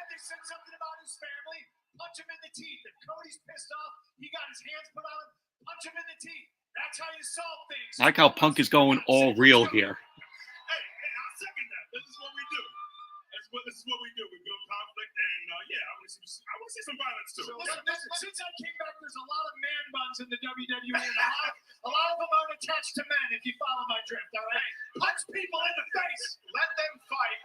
they said something about his family. Punch him in the teeth. If Cody's pissed off, he got his hands put on him. Punch him in the teeth. That's how you solve things. I like how Punk is going all real here. Hey, I'll second that. This is what we do. This is what we do. We build conflict, and yeah, I want to see some violence too. So, listen, since I came back, there's a lot of man buns in the WWE, and a lot of them aren't attached to men. If you follow my drift, all right? Punch people in the face. Let them fight.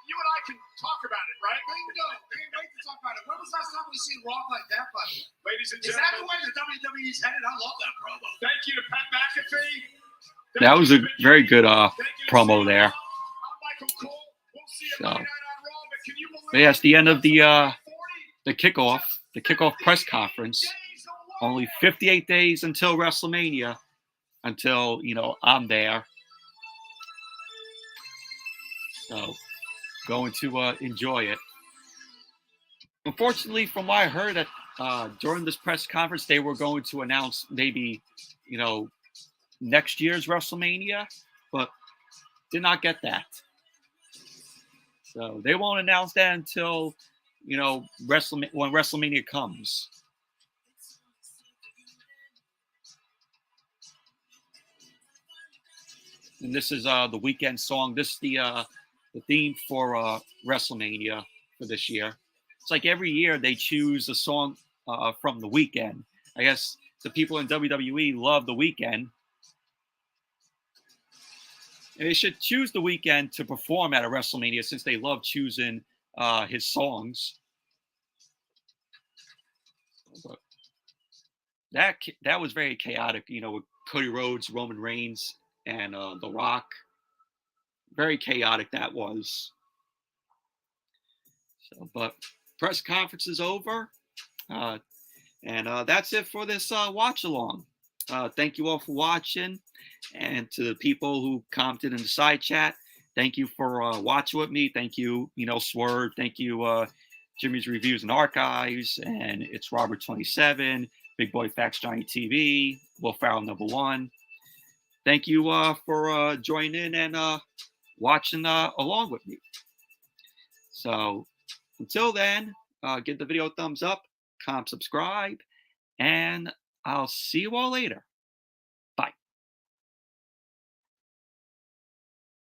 You and I can talk about it, right? Bingo. Can't wait to talk about it. When was the last time we seen Rock like that, by the way? Ladies and Is that the gentlemen, way the WWE's headed? I love that promo. thank you to Pat McAfee. That was a very good Thank you to promo CM there. Punk. I'm Michael Cole. We'll see you So, Monday night on Raw, but can you believe but yeah, it's the end of the 40 kickoff press conference. days away? Only 58 days until WrestleMania, until I'm there. So, going to enjoy it. Unfortunately, from what I heard, that during this press conference, they were going to announce maybe, next year's WrestleMania, but did not get that. So they won't announce that until, when WrestleMania comes. And this is the weekend song. This is the theme for WrestleMania for this year. It's like every year they choose a song from the weekend. I guess the people in WWE love the weekend. And they should choose the weekend to perform at a WrestleMania since they love choosing his songs. But that was very chaotic, with Cody Rhodes, Roman Reigns, and The Rock. Very chaotic that was. So, but press conference is over. And that's it for this watch along. Thank you all for watching. And to the people who commented in the side chat, thank you for watching with me. Thank you, Swerve. Thank you, Jimmy's Reviews and Archives. And it's Robert 27, Big Boy Facts Johnny TV, Will Farrell #1. Thank you for joining in and watching along with me. So until then, give the video a thumbs up, comment, subscribe, and I'll see you all later.